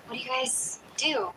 What do you guys do?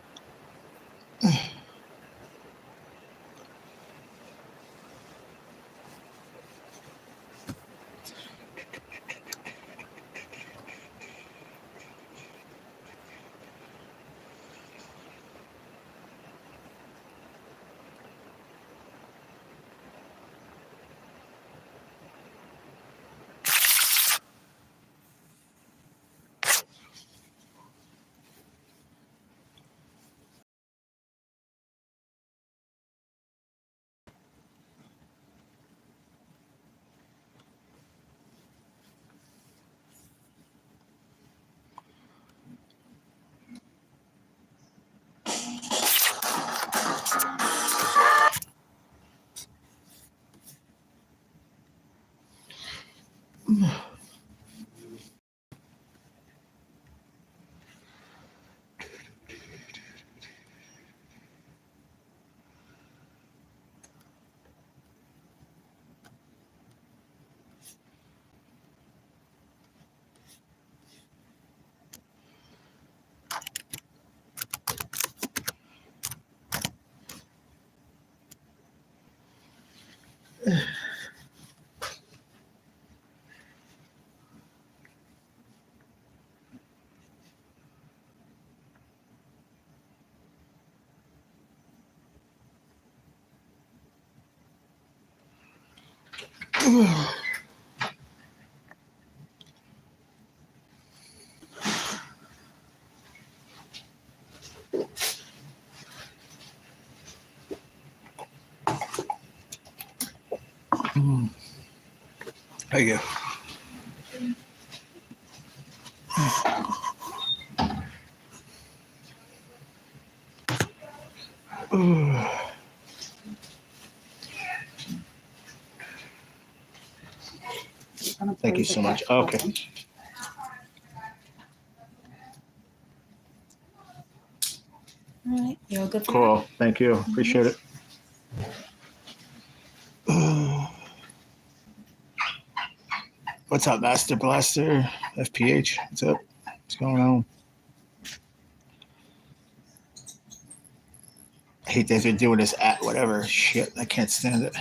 There you go. Thank you so much. Okay. All right, you're all good for Cool. Thank you. Appreciate it. What's up, Master Blaster? FPH. What's up? What's going on? I hate that they're doing this at whatever shit. I can't stand it.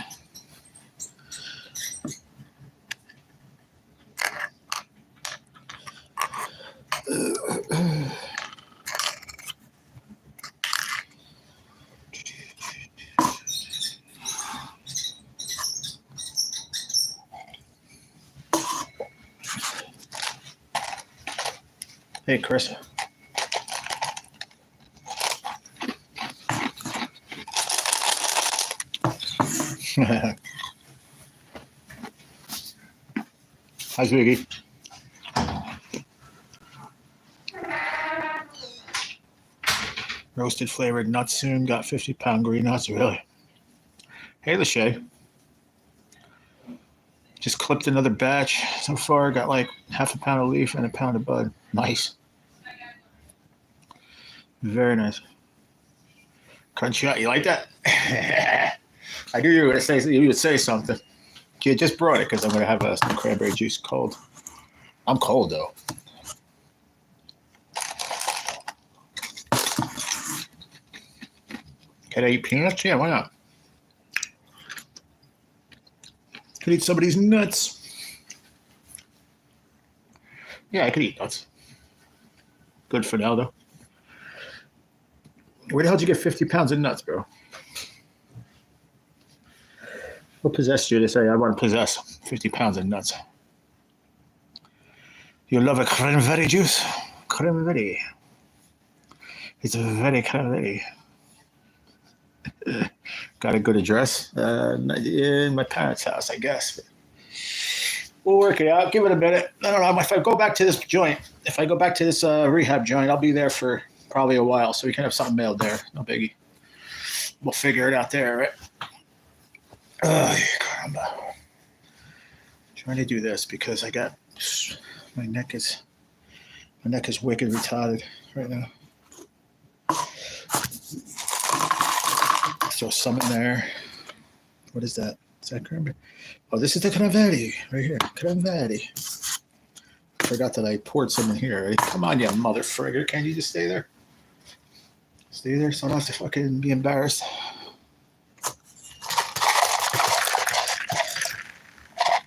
Hey, Chris. Hi, Ziggy. Roasted flavored nuts soon. Got 50-pound green nuts. Really? Hey, Lachey. Just clipped another batch. So far, got like half a pound of leaf and a pound of bud. Nice. Very nice. Crunchy. You like that? I knew you were going to say you would say something. You just brought it because I'm going to have some cranberry juice cold. I'm cold, though. Can I eat peanuts? Yeah, why not? Could eat some of these nuts. Yeah, I could eat nuts. Good for now, though. Where the hell did you get 50 pounds of nuts, bro? What possessed you to say I want to possess 50 pounds of nuts? You love a cranberry juice? Cranberry. It's a very cranberry. Got a good address? In my parents' house, I guess. We'll work it out. Give it a minute. I don't know. If I go back to this joint, rehab joint, I'll be there for probably a while, so we can have something mailed there. No biggie. We'll figure it out there, right? Caramba. Trying to do this because I got my neck is wicked retarded right now. Throw some in there. What is that? Is that cranberry? Oh, this is the cranberry right here. Cranberry. Forgot that I poured some in here. Right? Come on, you mother frigger. Can't you just stay there? Stay there so I don't have to fucking be embarrassed.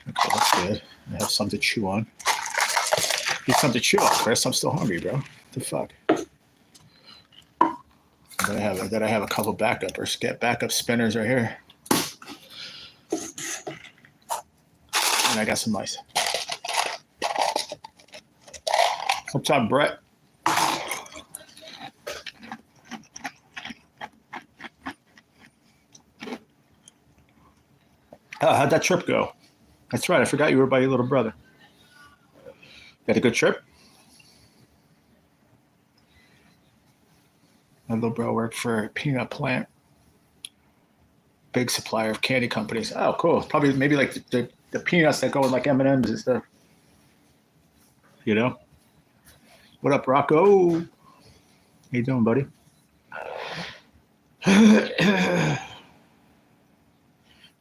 Okay, that's good. I have something to chew on. Need something to chew on, Chris. I'm still hungry, bro. What the fuck? That I have a couple backup spinners right here. And I got some mice. What's up, Brett? How'd that trip go? That's right. I forgot you were by your little brother. You had a good trip? My little bro worked for a peanut plant. Big supplier of candy companies. Oh, cool. Probably maybe like the peanuts that go in like M&Ms and stuff. You know? What up, Rocco? How you doing, buddy?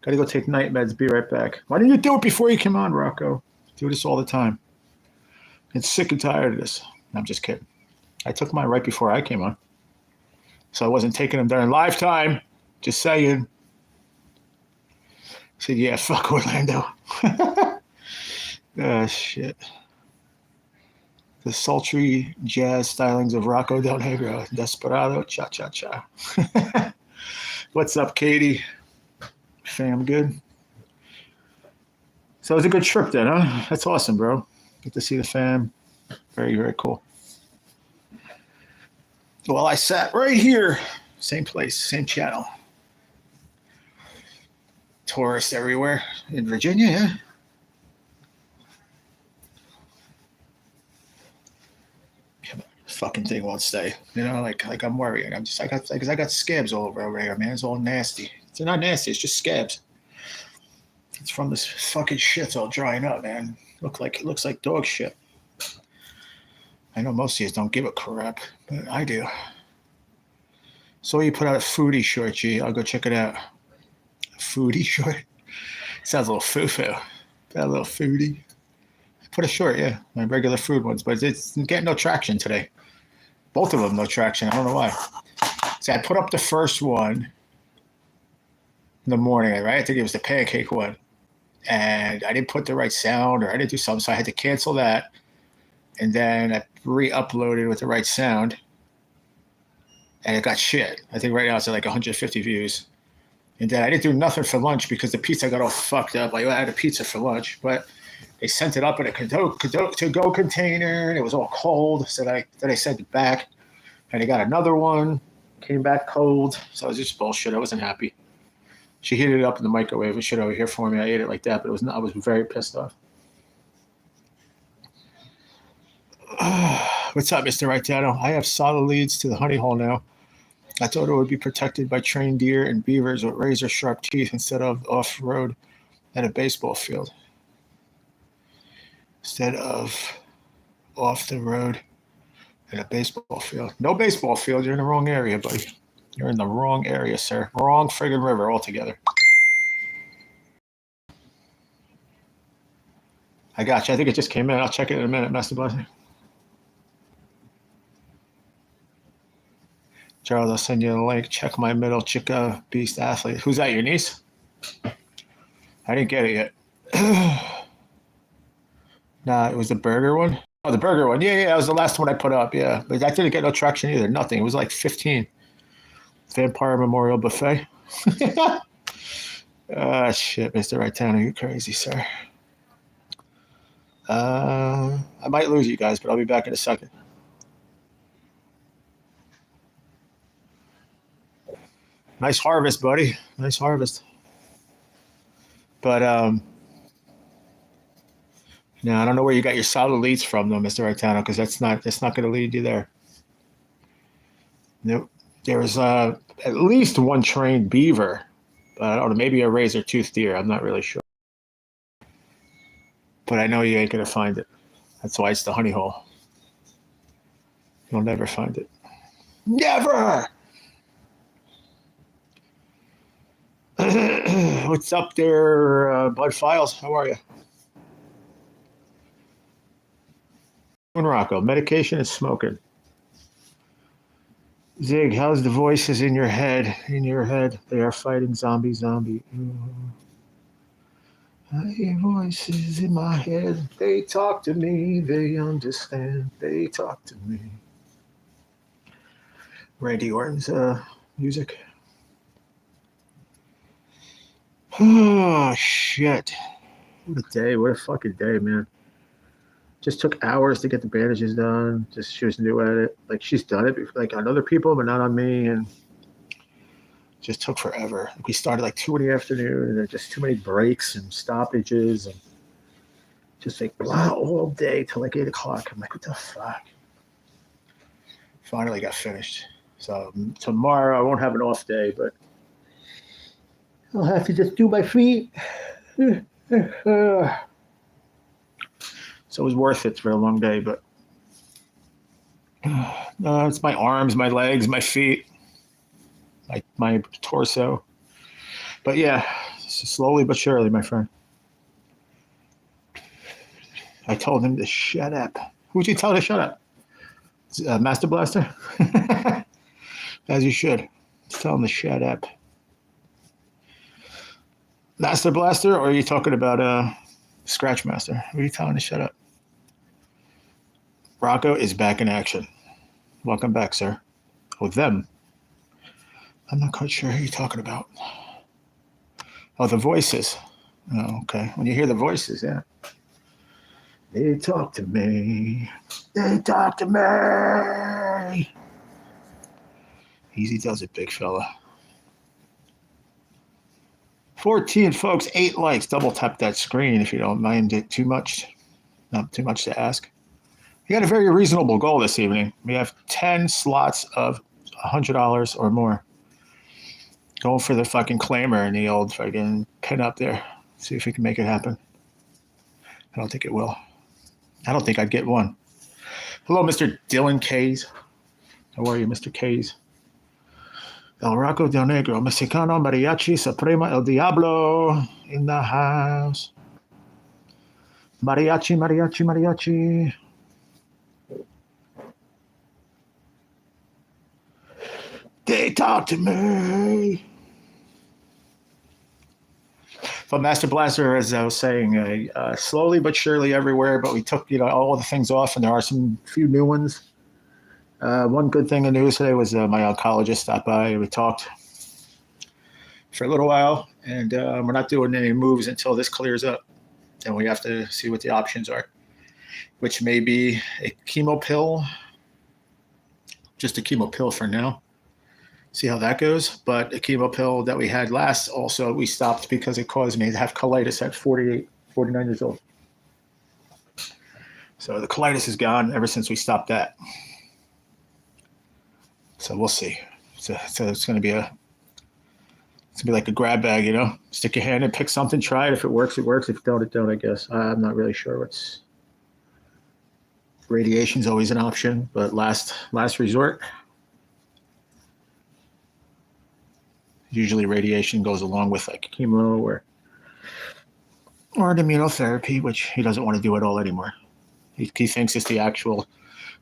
Gotta go take night meds. Be right back. Why didn't you do it before you came on, Rocco? Do this all the time. I'm sick and tired of this. I'm just kidding. I took mine right before I came on. So I wasn't taking them during live time. Just saying. I said, yeah, fuck Orlando. Ah, shit. The sultry jazz stylings of Rocco Del Negro. Desperado, cha-cha-cha. What's up, Katie? Fam, good? So it was a good trip then, huh? That's awesome, bro. Get to see the fam. Very, very cool. Well, I sat right here. Same place, same channel. Tourists everywhere in Virginia, yeah. Fucking thing won't stay. You know, like I'm worrying. I got scabs all over here, man. It's all nasty. It's not nasty. It's just scabs. It's from this fucking shit's all drying up, man. It looks like dog shit. I know most of you don't give a crap, but I do. So you put out a foodie short, G. I'll go check it out. A foodie short. Sounds a little foo-foo. Got a little foodie. Put a short, yeah. My regular food ones, but it's getting no traction today. Both of them no traction. I don't know why. So I put up the first one in the morning, right? I think it was the pancake one. And I didn't put the right sound, or I didn't do something, so I had to cancel that. And then I re-uploaded with the right sound. And it got shit. I think right now it's at like 150 views. And then I didn't do nothing for lunch because the pizza got all fucked up. Like I had a pizza for lunch, but they sent it up in a to-go container, and it was all cold. So then I sent it back, and I got another one. Came back cold. So it was just bullshit. I wasn't happy. She heated it up in the microwave and shit over here for me. I ate it like that, but I was very pissed off. What's up, Mr. Raitano? I have solid leads to the honey hole now. I thought it would be protected by trained deer and beavers with razor-sharp teeth instead of off-road at a baseball field. Instead of off the road at a baseball field. No baseball field. You're in the wrong area, buddy. You're in the wrong area, sir. Wrong friggin' river altogether. I got you. I think it just came in. I'll check it in a minute, Master Blessing. Charles, I'll send you a link. Check my middle Chica Beast athlete. Who's that, your niece? I didn't get it yet. Nah, it was the burger one. Oh, the burger one. Yeah, that was the last one I put up. Yeah, but that didn't get no traction either. Nothing. It was like 15. Vampire Memorial Buffet. Ah, shit, Mr. Raitano, you crazy, sir. I might lose you guys, but I'll be back in a second. Nice harvest, buddy. Nice harvest. But no, I don't know where you got your solid leads from, though, Mr. Raitano, because that's not going to lead you there. Nope. There was at least one trained beaver, but I don't know, maybe a razor-toothed deer. I'm not really sure. But I know you ain't going to find it. That's why it's the honey hole. You'll never find it. Never! What's up there, Bud Files? How are you? Rocco, medication and smoking. Zig, how's the voices in your head? In your head, they are fighting zombie. I hear voices in my head. They talk to me. They understand. They talk to me. Randy Orton's music. Oh shit! What a day! What a fucking day, man! Just took hours to get the bandages done. Just she was new at it. Like she's done it like on other people, but not on me. And just took forever. Like we started like 2 in the afternoon, and there just too many breaks and stoppages, and just like blah all day till like 8 o'clock. I'm like, what the fuck? Finally got finished. So tomorrow I won't have an off day, but I'll have to just do my feet. So it was worth it for a long day, but it's my arms, my legs, my feet, my torso. But yeah, slowly but surely, my friend. I told him to shut up. Who'd you tell to shut up? Master Blaster? As you should. Tell him to shut up. Master Blaster, or are you talking about Scratch Master? Who are you telling to shut up? Rocco is back in action. Welcome back, sir. Oh, them. I'm not quite sure who you're talking about. Oh, the voices. Oh, okay. When you hear the voices, yeah. They talk to me. They talk to me. Easy does it, big fella. 14 folks, 8 likes. Double tap that screen if you don't mind it too much. Not too much to ask. We got a very reasonable goal this evening. We have 10 slots of $100 or more. Going for the fucking claimer and the old fucking pin up there. See if we can make it happen. I don't think it will. I don't think I'd get one. Hello, Mr. Dylan Kays. How are you, Mr. Kays? El Rocco del Negro, Mexicano, Mariachi, Suprema, El Diablo in the house. Mariachi, mariachi, mariachi. They talk to me. But Master Blaster, as I was saying, slowly but surely everywhere. But we took all the things off, and there are some few new ones. One good thing in news today was my oncologist stopped by and we talked for a little while, and we're not doing any moves until this clears up, and we have to see what the options are, which may be a chemo pill, just a chemo pill for now. See how that goes. But a chemo pill that we had last, also we stopped because it caused me to have colitis at 49 years old. So the colitis is gone ever since we stopped that. So we'll see. So it's going to be like a grab bag, Stick your hand in, pick something, try it. If it works, it works. If it don't, it don't, I guess. I'm not really sure what's. Radiation's always an option, but last resort. Usually radiation goes along with like chemo or an immunotherapy, which he doesn't want to do at all anymore. He thinks it's the actual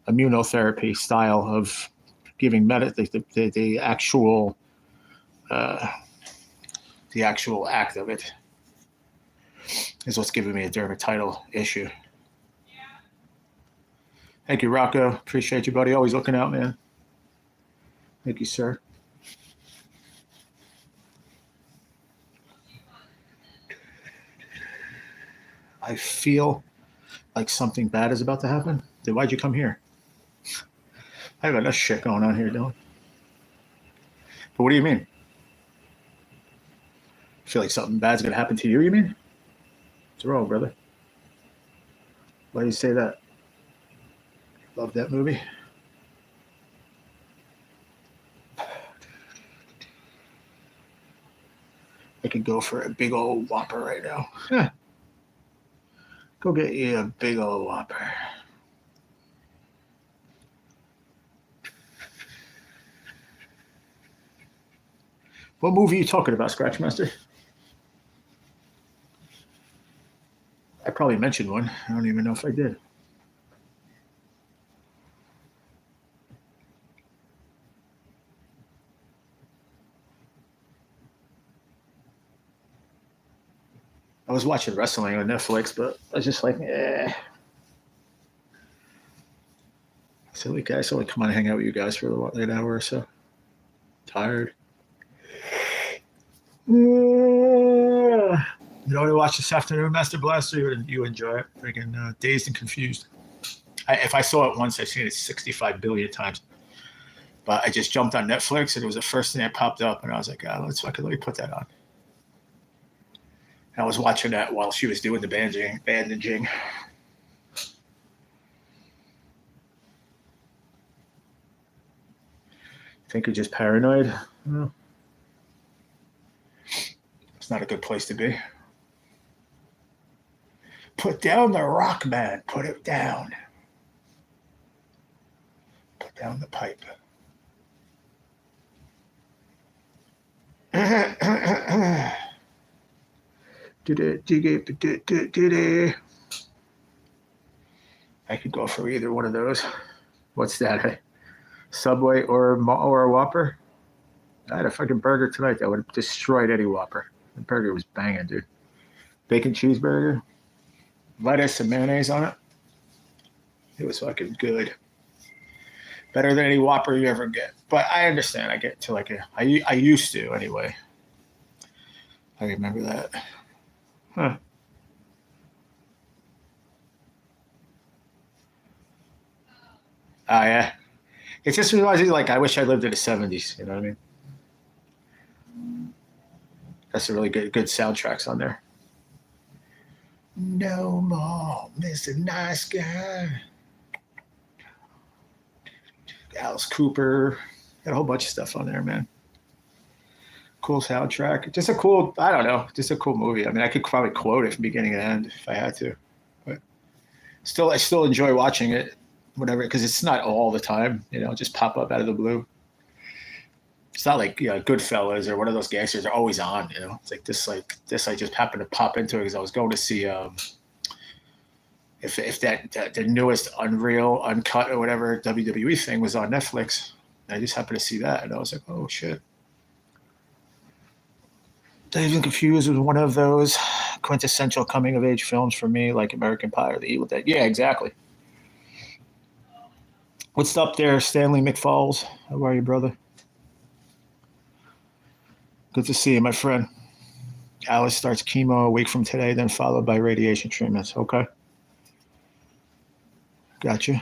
immunotherapy style of giving the actual act of it is what's giving me a dermatitis issue. Thank you, Rocco. Appreciate you, buddy. Always looking out, man. Thank you, sir. I feel like something bad is about to happen. Then why'd you come here? I have enough shit going on here, Dylan. But what do you mean? Feel like something bad's gonna happen to you, you mean? What's wrong, brother? Why do you say that? Love that movie. I could go for a big old Whopper right now. Huh. Go get you a big old Whopper. What movie are you talking about, Scratchmaster? I probably mentioned one. I don't even know if I did. I was watching wrestling on Netflix, but I was just like, eh. Silly guys, only come on and hang out with you guys for an hour or so. Tired. You know what I watched this afternoon, Master Blaster? You enjoy it. Freaking Dazed and Confused. If I saw it once, I've seen it 65 billion times. But I just jumped on Netflix, and it was the first thing that popped up, and I was like, oh, let me put that on. And I was watching that while she was doing the bandaging. Think you're just paranoid? No. It's not a good place to be. Put down the rock, man. Put it down. Put down the pipe. I could go for either one of those. What's that? Subway or a Whopper? I had a fucking burger tonight that would have destroyed any Whopper. The burger was banging, dude. Bacon cheeseburger, lettuce and mayonnaise on it. It was fucking good. Better than any Whopper you ever get. But I understand. I get to I used to anyway. I remember that. Huh. Oh, yeah. It just reminds me, I wish I lived in the 70s. You know what I mean? That's some really good soundtracks on there. No more, Mr. Nice Guy. Alice Cooper. Got a whole bunch of stuff on there, man. Cool soundtrack. Just a cool movie. I mean, I could probably quote it from beginning to end if I had to. But I still enjoy watching it, whatever, because it's not all the time, just pop up out of the blue. It's not like Goodfellas or one of those gangsters are always on, It's like this I just happened to pop into it because I was going to see if the newest Unreal Uncut or whatever WWE thing was on Netflix. I just happened to see that, and I was like, oh shit. Dazed and Confused was one of those quintessential coming of age films for me, like American Pie or The Evil Dead. Yeah, exactly. What's up there, Stanley McFalls? How are you, brother? Good to see you, my friend. Alice starts chemo a week from today, then followed by radiation treatments. Okay. Gotcha.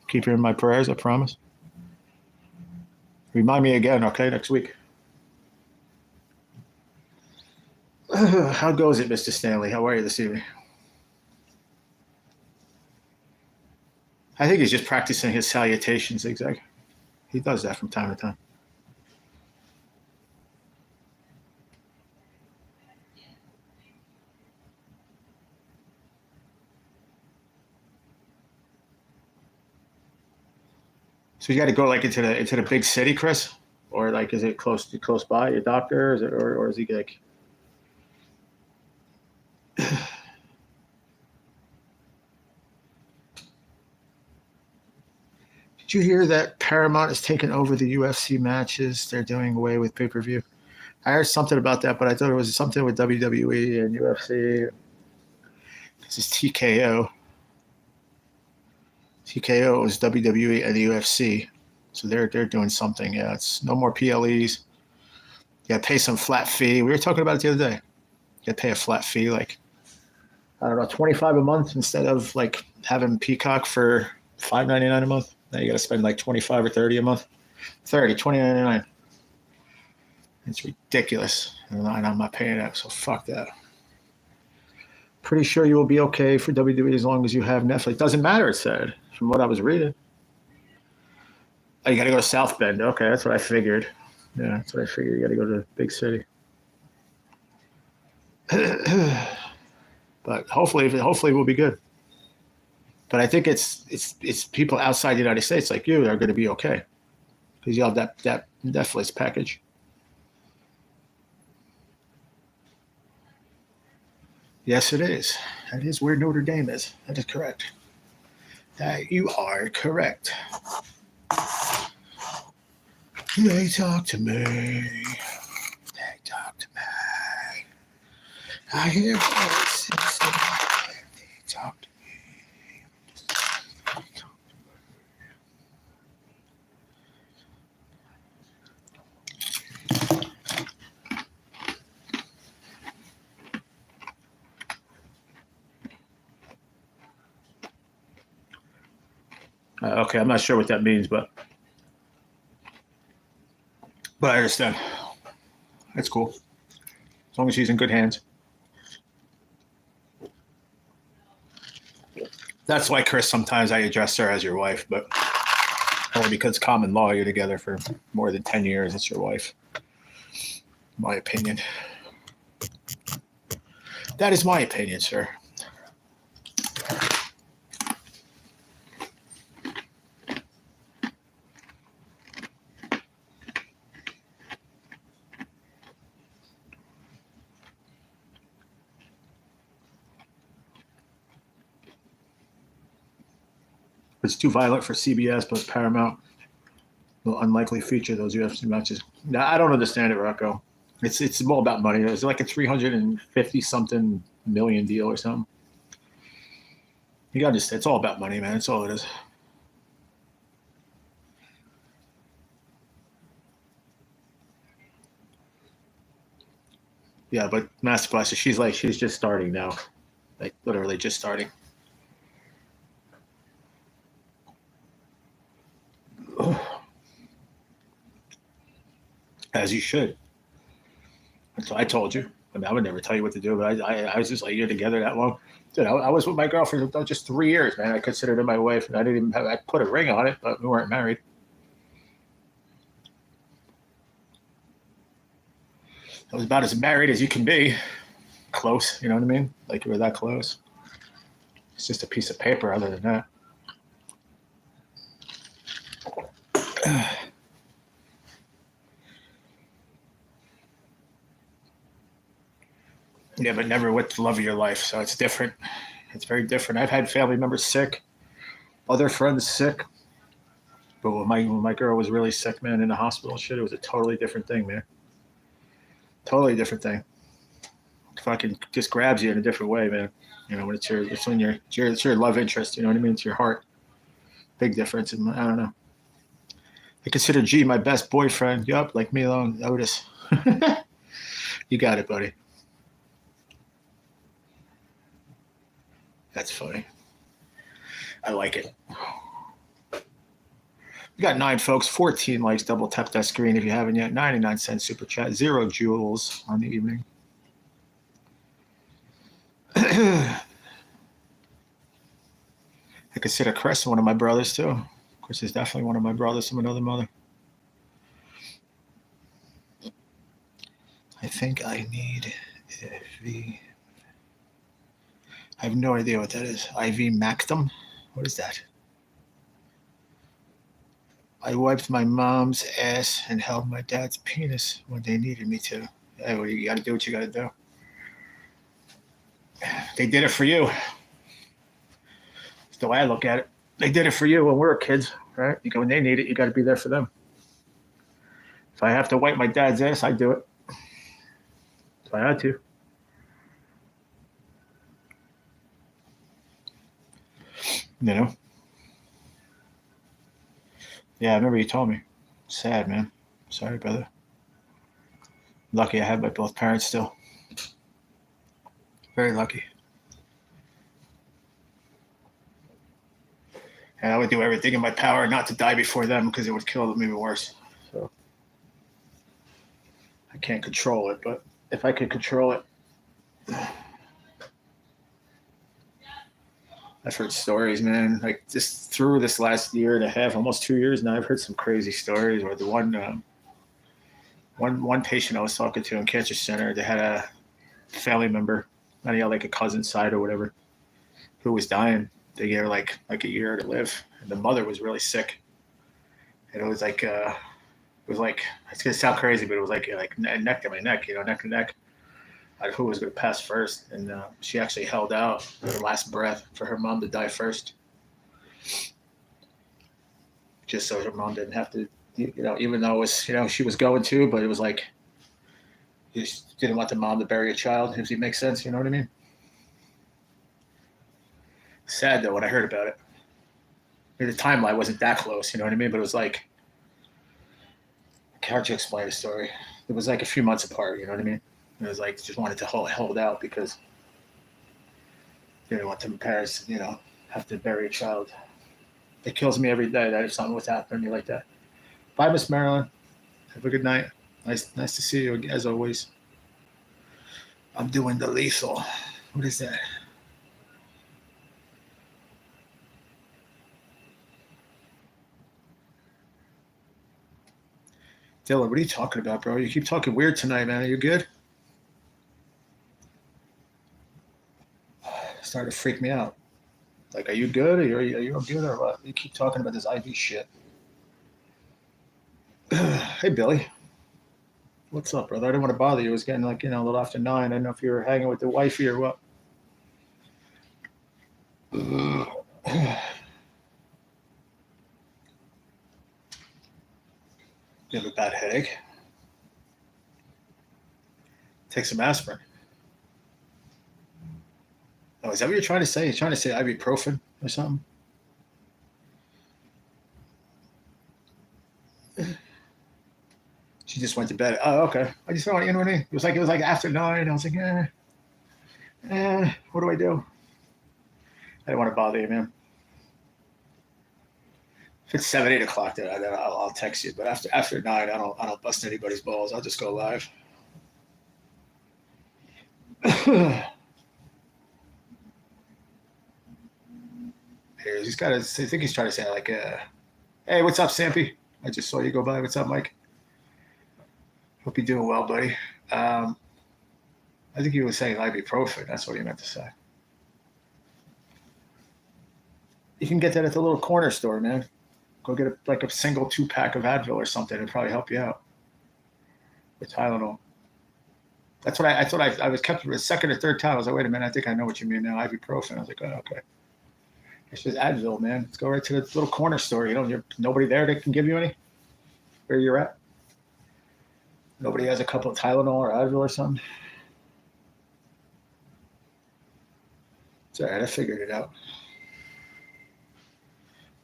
Keep you in my prayers, I promise. Remind me again, okay, next week. How goes it, Mr. Stanley? How are you this evening? I think he's just practicing his salutation zigzag. He does that from time to time. So you got to go into the big city, Chris, or is it close by your doctor? Is it or is he like? Did you hear that Paramount has taken over the UFC matches? They're doing away with pay-per-view. I heard something about that, but I thought it was something with WWE and UFC. This is TKO. TKO is WWE and the UFC. So they're doing something. Yeah, it's no more PLEs. You got to pay some flat fee. We were talking about it the other day. You got to pay a flat fee, I don't know, $25 a month instead of having Peacock for $5.99 a month. Now you got to spend $25 or $30 a month. $20.99. It's ridiculous, and I'm not paying that. So fuck that. Pretty sure you will be okay for WWE as long as you have Netflix. Doesn't matter, it said, from what I was reading. Oh, you got to go to South Bend. Okay, that's what I figured. Yeah, that's what I figured. You got to go to the big city. But hopefully we'll be good. But I think it's people outside the United States like you that are going to be okay because you have that Netflix package. Yes, it is. That is where Notre Dame is. That is correct. You are correct. They talk to me. They talk to me. I hear voices. Talk to okay, I'm not sure what that means, but I understand. That's cool. As long as she's in good hands. That's why, Chris, sometimes I address her as your wife, but only because common law, you're together for more than 10 years. It's your wife. My opinion. That is my opinion, sir. It's too violent for CBS, but Paramount will unlikely feature those UFC matches. Now, I don't understand it, Rocco. It's all about money. It's like a 350 something million deal or something. You got to. It's all about money, man. That's all it is. Yeah, but Master Blaster, she's just starting now, like literally just starting. As you should. So I told you. I mean, I would never tell you what to do, but I was just like, you're together that long. Dude, I was with my girlfriend for just 3 years, man. I considered her my wife, and I didn't even I put a ring on it, but we weren't married. I was about as married as you can be. Close, you know what I mean? Like you were that close. It's just a piece of paper other than that. Yeah, but never with the love of your life. So it's different. It's very different. I've had family members sick, other friends sick. But when my girl was really sick, man, in the hospital, shit, it was a totally different thing, man. Totally different thing. Fucking just grabs you in a different way, man. You know, when it's your love interest. You know what I mean? It's your heart. Big difference. And I don't know. I consider G my best boyfriend. Yup, like Milo Otis. You got it, buddy. That's funny. I like it. We got 9 folks, 14 likes. Double tap that screen if you haven't yet. 99 cents super chat. 0 joules on the evening. I consider Chris one of my brothers too. Chris is definitely one of my brothers from another mother. I think I need IV. I have no idea what that is. IV Mactum? What is that? I wiped my mom's ass and held my dad's penis when they needed me to. Hey, well, you got to do what you got to do. They did it for you. That's the way I look at it. They did it for you when we were kids, right? When they need it, you got to be there for them. If I have to wipe my dad's ass, I do it. If I had to. You know? Yeah, I remember you told me. Sad, man. Sorry, brother. Lucky I have my both parents still. Very lucky. And I would do everything in my power not to die before them because it would kill them even worse. So I can't control it, but if I could control it, I've heard stories, man. Like just through this last year and a half, almost 2 years now, I've heard some crazy stories. Where the one patient I was talking to in cancer center, they had a family member, not like a cousin side or whatever, who was dying. They gave her like a year to live, and the mother was really sick. And it was like it's gonna sound crazy, but it was like neck to my neck, neck to neck. Who was going to pass first, and she actually held out her last breath for her mom to die first, just so her mom didn't have to, even though it was, she was going to, but it was like He just didn't want the mom to bury a child. If it makes sense, you know what I mean? Sad though when I heard about it. I mean, the timeline wasn't that close, you know what I mean? But it was like, hard to explain the story. It was like a few months apart, you know what I mean? It was like just wanted to hold out because they didn't want the parents, have to bury a child. It kills me every day that if something was happening to me like that. Bye, Miss Marilyn. Have a good night. Nice to see you as always. I'm doing the lethal. What is that? Dylan, what are you talking about, bro? You keep talking weird tonight, man. Are you good? Started to freak me out. Like, are you good? Are you good or what? You keep talking about this IV shit. Hey, Billy. What's up, brother? I didn't want to bother you. It was getting like, a little after 9. I don't know if you were hanging with the wifey or what. You have a bad headache? Take some aspirin. Oh, is that what you're trying to say? You're trying to say ibuprofen or something? She just went to bed. Oh, okay. I just thought, you know what I mean? It was like after 9. I was like, what do I do? I don't want to bother you, man. If it's 7, 8 o'clock, then I'll text you. But after 9, I don't bust anybody's balls. I'll just go live. He's got. I think he's trying to say like, "Hey, what's up, Sampy? I just saw you go by. What's up, Mike? Hope you're doing well, buddy." I think he was saying ibuprofen. That's what he meant to say. You can get that at the little corner store, man. Go get a single 2-pack of Advil or something. It'll probably help you out. With Tylenol. That's what I was kept the second or third time. I was like, wait a minute, I think I know what you mean now. Ibuprofen. I was like, oh, okay. It's just Advil, man. Let's go right to the little corner store. You're nobody there that can give you any where you're at. Nobody has a couple of Tylenol or Advil or something. It's all right. I figured it out.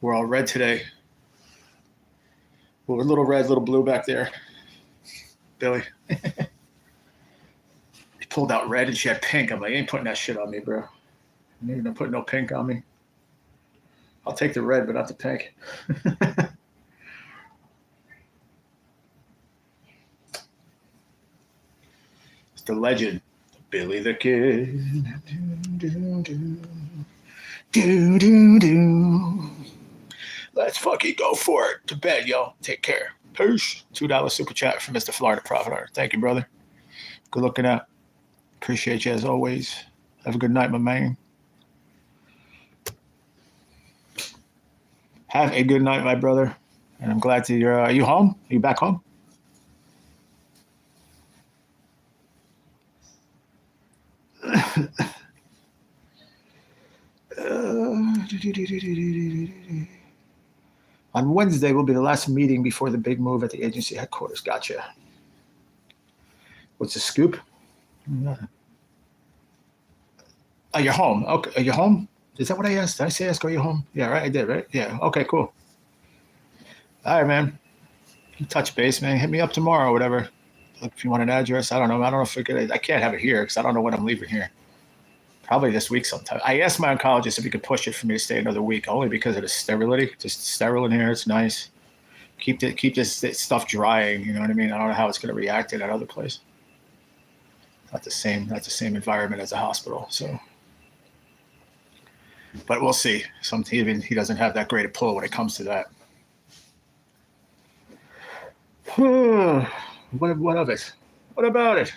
We're all red today. Well, we're a little red, little blue back there. Billy. He pulled out red and she had pink. I'm like, you ain't putting that shit on me, bro. You ain't gonna put no pink on me. I'll take the red, but not the pink. It's the legend, Billy the Kid. Let's fucking go for it. To bed, y'all. Take care. Peace. $2 super chat from Mr. Florida Profit Hunter. Thank you, brother. Good looking out. Appreciate you as always. Have a good night, my man. Have a good night, my brother. And I'm glad you're. Are you home? Are you back home? On Wednesday will be the last meeting before the big move at the agency headquarters. Gotcha. What's the scoop? Oh, you're home. Okay, are you home? Is that what I asked? Did I say ask? Are you home? Yeah, right. I did, right? Yeah. Okay, cool. All right, man. You touch base, man. Hit me up tomorrow or whatever. If you want an address, I don't know. I don't know if I can't have it here because I don't know when I'm leaving here. Probably this week sometime. I asked my oncologist if he could push it for me to stay another week, only because of the sterility. Just sterile in here. It's nice. Keep this stuff drying. You know what I mean? I don't know how it's going to react in that other place. Not the same environment as a hospital. So, but we'll see. Even he doesn't have that great a pull when it comes to that. What of it? What about it?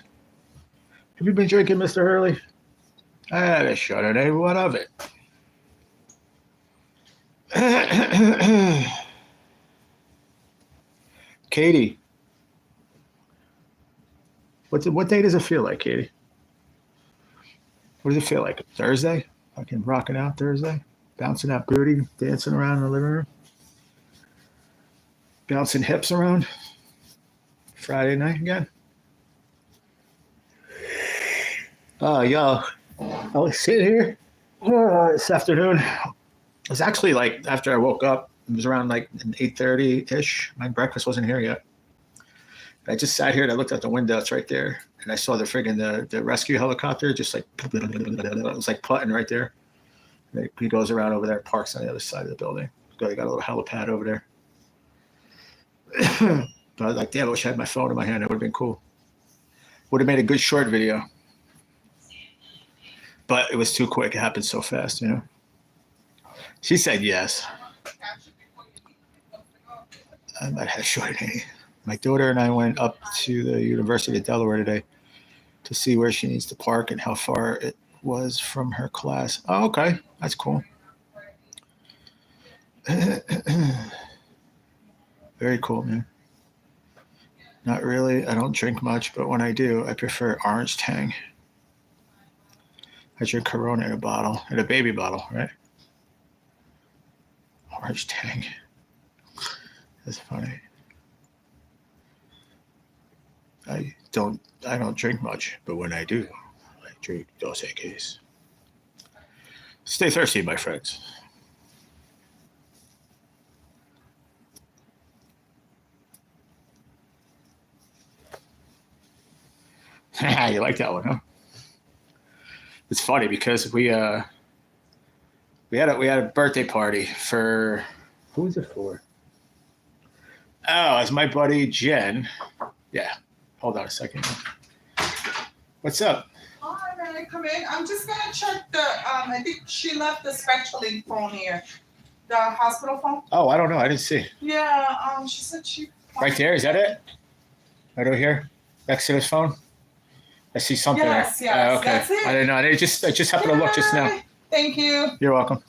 Have you been drinking, Mr. Hurley? I had a Chardonnay. What of it? Katie. What day does it feel like, Katie? What does it feel like? Thursday? Fucking rocking out Thursday? Bouncing out booty, dancing around in the living room? Bouncing hips around? Friday night again? Yo, I was sitting here this afternoon. It was actually like after I woke up. It was around like 8:30 ish. My breakfast wasn't here yet. I just sat here and I looked out the window. It's right there, and I saw the rescue helicopter just like it was like putting right there. He goes around over there, parks on the other side of the building. They got a little helipad over there. But I was like, damn, I wish I had my phone in my hand. That would have been cool. Would have made a good short video. But it was too quick. It happened so fast, you know. She said yes. I might have short. My daughter and I went up to the University of Delaware today to see where she needs to park and how far it was from her class. Oh, okay. That's cool. Very cool, man. Not really. I don't drink much, but when I do, I prefer orange Tang. I drink Corona in a baby bottle, right? Orange Tang. That's funny. I don't drink much, but when I do, I drink Dos Equis. Stay thirsty, my friends. You like that one, huh? It's funny because we had a birthday party for who was it for? Oh, it's my buddy Jen. Yeah. Hold on a second. What's up? Hi, may I come in? I'm just gonna check the I think she left the Spectralink phone here. The hospital phone? Oh, I don't know. I didn't see. Yeah, she said she Right there, is that it? Right over here? Next to this phone? I see something Yes, there. yes, Okay. that's it. I didn't know. I just happened to look just now. Yay! Thank you. You're welcome.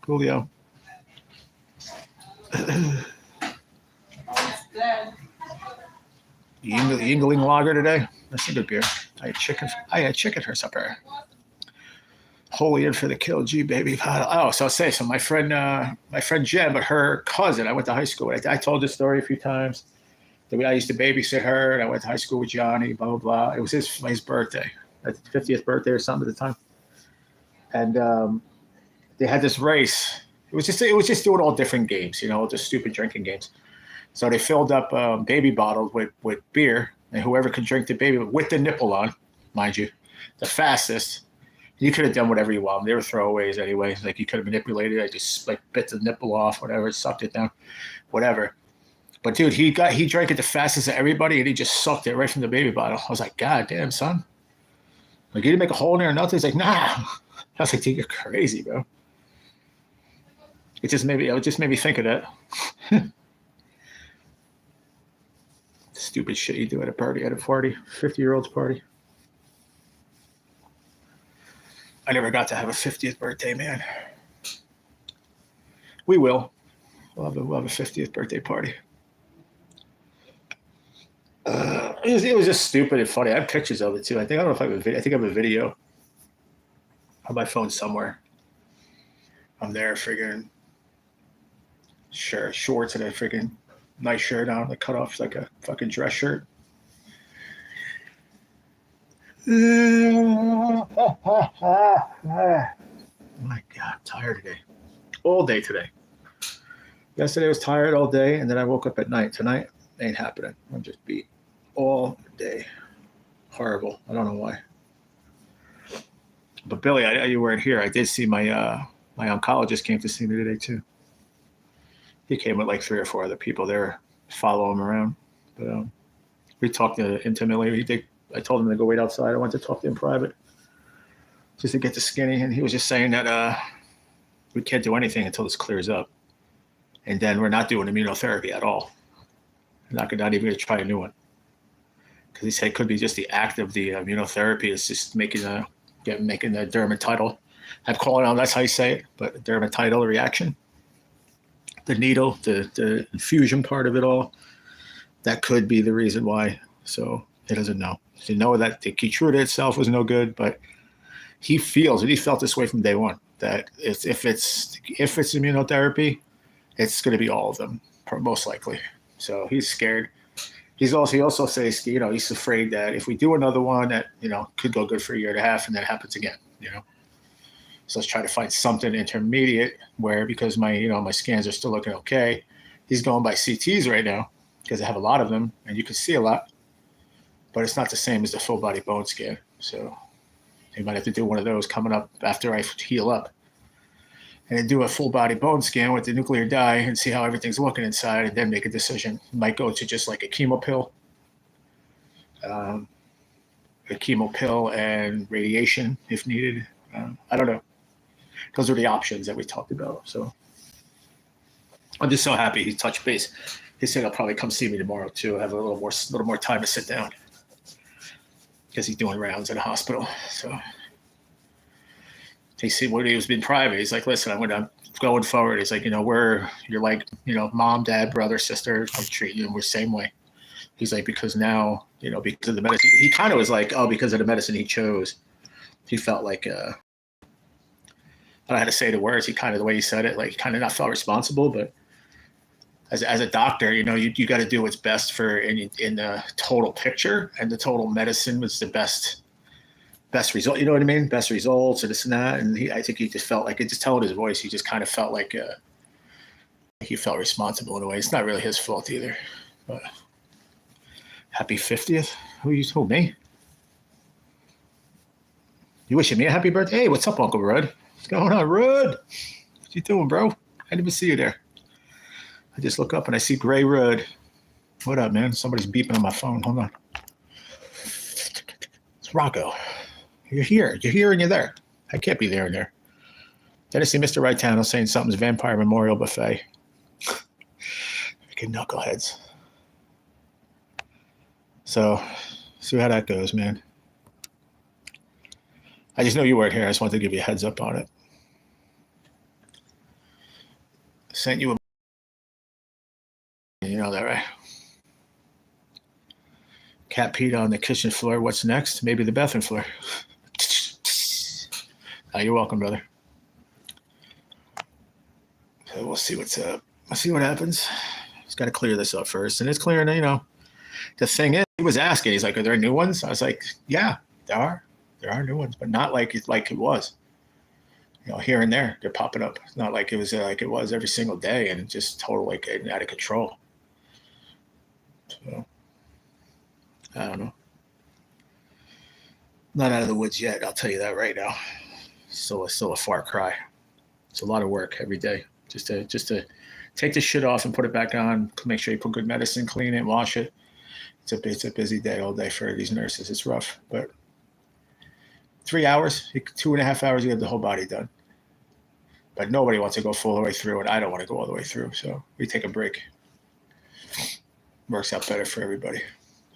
Coolio. Oh, it's dead. Yingling Lager today. That's a good beer. I had chicken for supper. Holy in for the kill, G baby. Oh, so I'll say so. My friend Jen, but her cousin. I went to high school with. I told this story a few times. I used to babysit her, and I went to high school with Johnny. Blah blah blah. It was his birthday, like 50th birthday or something at the time, and they had this race. It was just doing all different games, you know, just stupid drinking games. So they filled up baby bottles with beer, and whoever could drink the baby with the nipple on, mind you, the fastest. You could have done whatever you want. They were throwaways anyway. Like you could have manipulated it. I just like bit the nipple off, whatever, sucked it down, whatever. But dude, he drank it the fastest of everybody, and he just sucked it right from the baby bottle. I was like, God damn, son. Like you didn't make a hole in there or nothing. He's like, nah. I was like, dude, you're crazy, bro. It just made me think of that. Stupid shit you do at a party, 50-year-old's party. I never got to have a 50th birthday, man. We will. We'll have a 50th birthday party. It was just stupid and funny. I have pictures of it too. I don't know if I have a video. I think I have a video on my phone somewhere. I'm there, friggin' shorts and a friggin' nice shirt on, like cut off like a fucking dress shirt. Oh my God, I'm tired today. All day today. Yesterday I was tired all day, and then I woke up at night. Tonight ain't happening. I'm just beat all day. Horrible. I don't know why. But Billy, you weren't here. I did see my oncologist came to see me today too. He came with like 3 or 4 other people there, follow him around. But we talked intimately. I told him to go wait outside. I went to talk to him private just to get the skinny, and he was just saying that we can't do anything until this clears up. And then we're not doing immunotherapy at all. We're not even going to try a new one. Because he said it could be just the act of the immunotherapy is just making the dermatitis. I'm calling out, that's how you say it, but dermatitis reaction. The needle, the infusion part of it all, that could be the reason why. So he doesn't know. He know that the Keytruda itself was no good, but he feels, and he felt this way from day one, that if it's immunotherapy, it's going to be all of them, most likely. So he's scared. he also says, he's afraid that if we do another one that, could go good for a year and a half and then happens again, So let's try to find something intermediate where, because my scans are still looking okay. He's going by CTs right now because I have a lot of them and you can see a lot, but it's not the same as the full body bone scan. So he might have to do one of those coming up after I heal up, and then do a full body bone scan with the nuclear dye and see how everything's looking inside, and then make a decision. Might go to just like a chemo pill and radiation if needed. I don't know. Those are the options that we talked about. So I'm just so happy he touched base. He said he'll probably come see me tomorrow too. Have a little more time to sit down because he's doing rounds in the hospital. So he said what he was being private. He's like, listen, I'm going forward. He's like, you're like, mom, dad, brother, sister. I'm treating you. We're the same way. He's like, because now, because of the medicine, he kind of was like, oh, because of the medicine he chose, he felt like, I don't know how to say the words. He kind of, the way he said it, like kind of not felt responsible, but as a doctor, you got to do what's best for in the total picture, and the total medicine was the best result. You know what I mean? Best results and this and that. And I think he just felt like, it just told his voice. He just kind of felt like he felt responsible in a way. It's not really his fault either, but happy 50th. Who, me? You wishing me a happy birthday? Hey, what's up, Uncle Rudd? What's going on, Rudd? What you doing, bro? I didn't even see you there. I just look up and I see Gray Rudd. What up, man? Somebody's beeping on my phone. Hold on. It's Rocco. You're here. You're here and you're there. I can't be there and there. Then I see Mr. Rightano saying something's Vampire Memorial Buffet. Freaking knuckleheads. So, see how that goes, man. I just know you weren't here. I just wanted to give you a heads up on it. Sent you a... You know that, right? Cat peed on the kitchen floor. What's next? Maybe the bathroom floor. You're welcome, brother. So we'll see what's up. We'll see what happens. Just got to clear this up first. And it's clearing, the thing is, he was asking, he's like, are there new ones? I was like, yeah, there are. There are new ones, but not like it was. Here and there, they're popping up. It's not like it was every single day and just total like getting out of control. So, I don't know. Not out of the woods yet, I'll tell you that right now. Still a far cry. It's a lot of work every day just to take the shit off and put it back on. Make sure you put good medicine, clean it, wash it. It's a busy day all day for these nurses. It's rough, but 3 hours, 2.5 hours, you have the whole body done. But nobody wants to go full the way through, and I don't want to go all the way through. So we take a break. Works out better for everybody.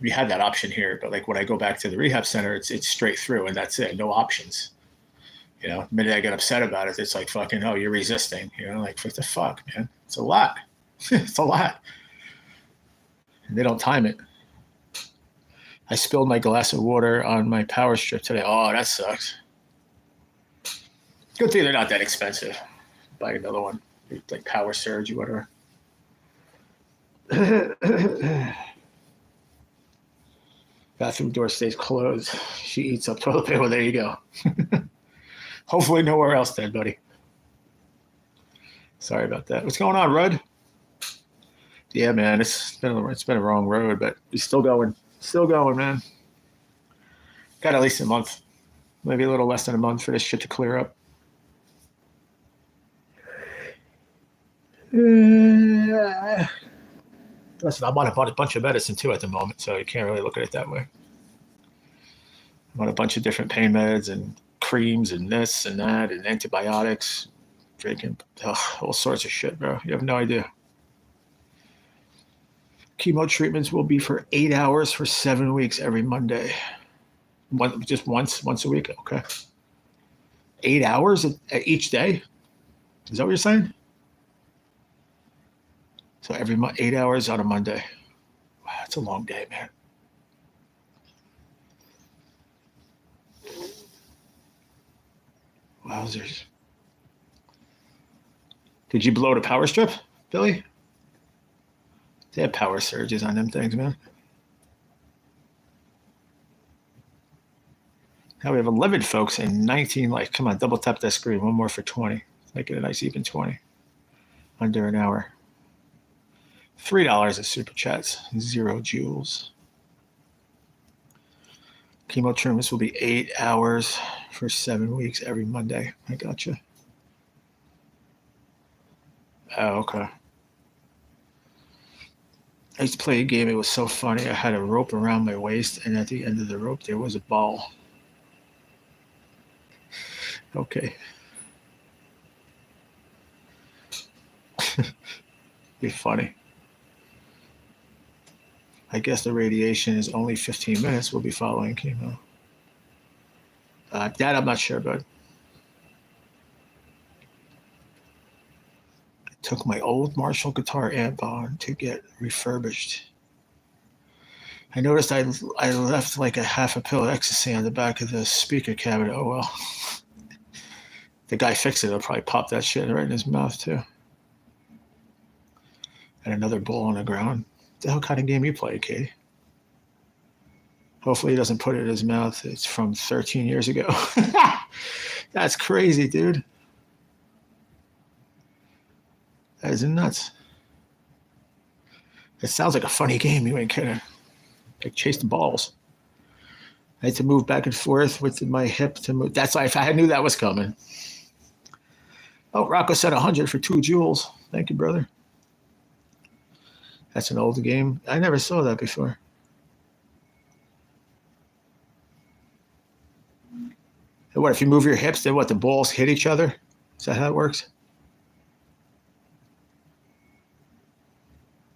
We had that option here, but like when I go back to the rehab center, it's straight through and that's it. No options. The minute I get upset about it, it's like fucking, oh, you're resisting. Like what the fuck, man? It's a lot. It's a lot. And they don't time it. I spilled my glass of water on my power strip today. Oh, that sucks. Good thing they're not that expensive. Buy another one, like Power Surge or whatever. Bathroom door stays closed. She eats up toilet paper. Well, there you go. Hopefully nowhere else then, buddy. Sorry about that. What's going on, Rudd? Yeah, man, it's been a wrong road, but he's still going. Still going, man. Got at least a month. Maybe a little less than a month for this shit to clear up. Listen, I'm on a bunch of medicine too at the moment, so you can't really look at it that way. I'm on a bunch of different pain meds and creams and this and that and antibiotics, drinking all sorts of shit, bro. You have no idea. Chemo treatments will be for 8 hours for 7 weeks every Monday. Just once a week, okay. 8 hours each day? Is that what you're saying? So 8 hours on a Monday. Wow, that's a long day, man. Wowzers. Did you blow the power strip, Billy? They have power surges on them things, man. Now we have 11 folks and 19 likes. Come on, double tap that screen. One more for 20. Make it a nice even 20. Under an hour. $3 at Super Chats. 0 joules. Chemo treatments will be 8 hours for 7 weeks every Monday. I gotcha. Oh, okay. I used to play a game. It was so funny. I had a rope around my waist, and at the end of the rope, there was a ball. Okay. Be funny. I guess the radiation is only 15 minutes. We'll be following chemo. That I'm not sure, bud. I took my old Marshall guitar amp on to get refurbished. I noticed I left like a half a pill of ecstasy on the back of the speaker cabinet. Oh, well. The guy fixed it. He'll probably pop that shit right in his mouth, too. And another bowl on the ground. What the hell kind of game you play, Katie? Hopefully he doesn't put it in his mouth. It's from 13 years ago. That's crazy, dude. That is nuts. It sounds like a funny game. You ain't kidding. Like chase the balls. I had to move back and forth with my hip to move. That's why I knew that was coming. Oh, Rocco said 100 for 2 joules. Thank you, brother. That's an old game. I never saw that before. And what, if you move your hips, then what, the balls hit each other? Is that how it works?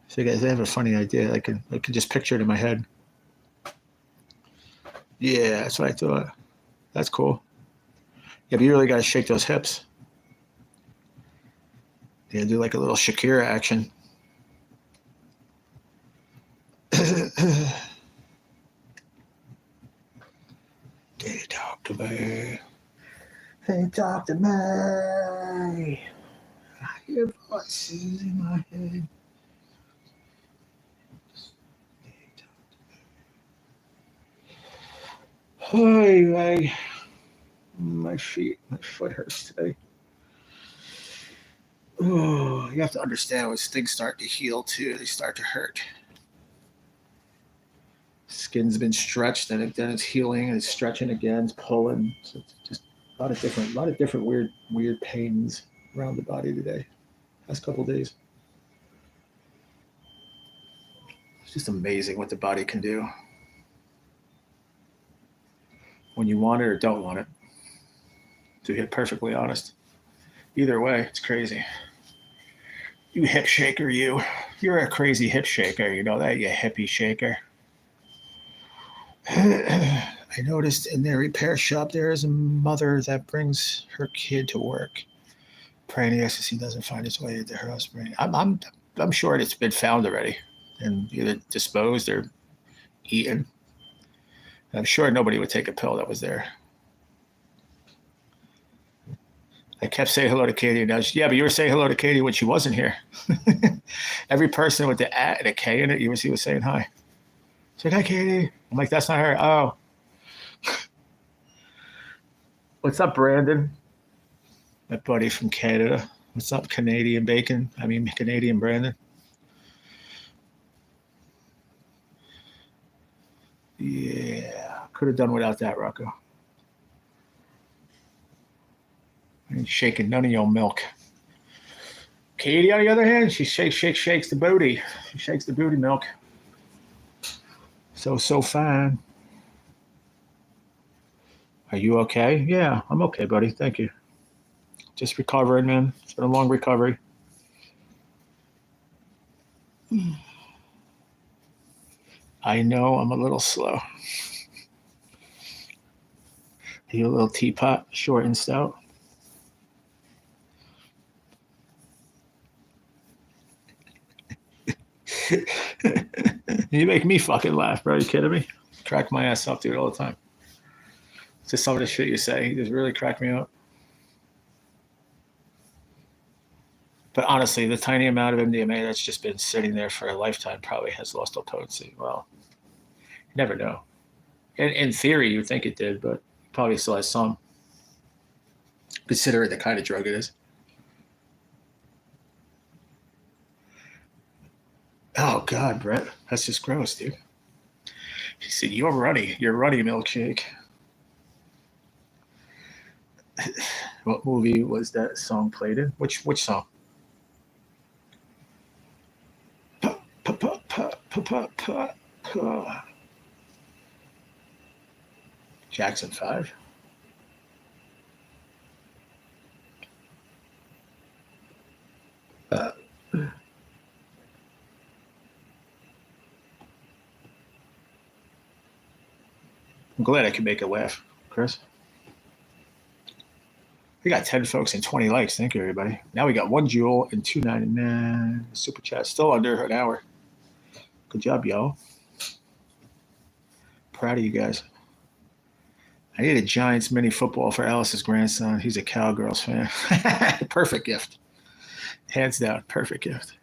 So guys, I have a funny idea. I can just picture it in my head. Yeah, that's what I thought. That's cool. Yeah, but you really got to shake those hips. Yeah, do like a little Shakira action. Hey, talk to me. Hey, talk to me. I hear voices in my head. Hey, my foot hurts today. Oh, you have to understand when things start to heal too, they start to hurt. Skin's been stretched, and then it's healing, and it's stretching again, it's pulling. So it's just a lot of different weird pains around the body today. Last couple of days. It's just amazing what the body can do when you want it or don't want it. To be perfectly honest, either way, it's crazy. You hip shaker, you're a crazy hip shaker. You know that, you hippie shaker. I noticed in their repair shop there is a mother that brings her kid to work, praying the ecstasy doesn't find its way into her husband. I'm sure it's been found already and either disposed or eaten. I'm sure nobody would take a pill that was there. I kept saying hello to Katie. And yeah, but you were saying hello to Katie when she wasn't here. Every person with the A and a K in it, you was saying hi. She's like, hi, Katie. I'm like, that's not her. Oh. What's up, Brandon? My buddy from Canada. What's up, Canadian Bacon? I mean, Canadian Brandon. Yeah, could have done without that, Rocco. I ain't shaking none of your milk. Katie, on the other hand, she shakes the booty. She shakes the booty milk. So fine. Are you okay? Yeah, I'm okay, buddy. Thank you. Just recovering, man. It's been a long recovery. I know I'm a little slow. Are you a little teapot, short and stout? You make me fucking laugh, bro. Are you kidding me? Crack my ass up, dude, all the time. Just some of the shit you say. You just really crack me up. But honestly, the tiny amount of MDMA that's just been sitting there for a lifetime probably has lost all potency. Well, you never know. In theory, you'd think it did, but Probably still has some. Consider it the kind of drug it is. Oh God, Brett, that's just gross, dude. He said, "You're runny milkshake." What movie was that song played in? Which song? Jackson 5. I'm glad I could make it laugh, Chris. We got 10 folks and 20 likes. Thank you, everybody. Now we got 1 Jewel and 299 super chat. Still under an hour. Good job, y'all. Proud of you guys. I need a Giants mini football for Alice's grandson. He's a Cowgirls fan. Perfect gift. Hands down, perfect gift.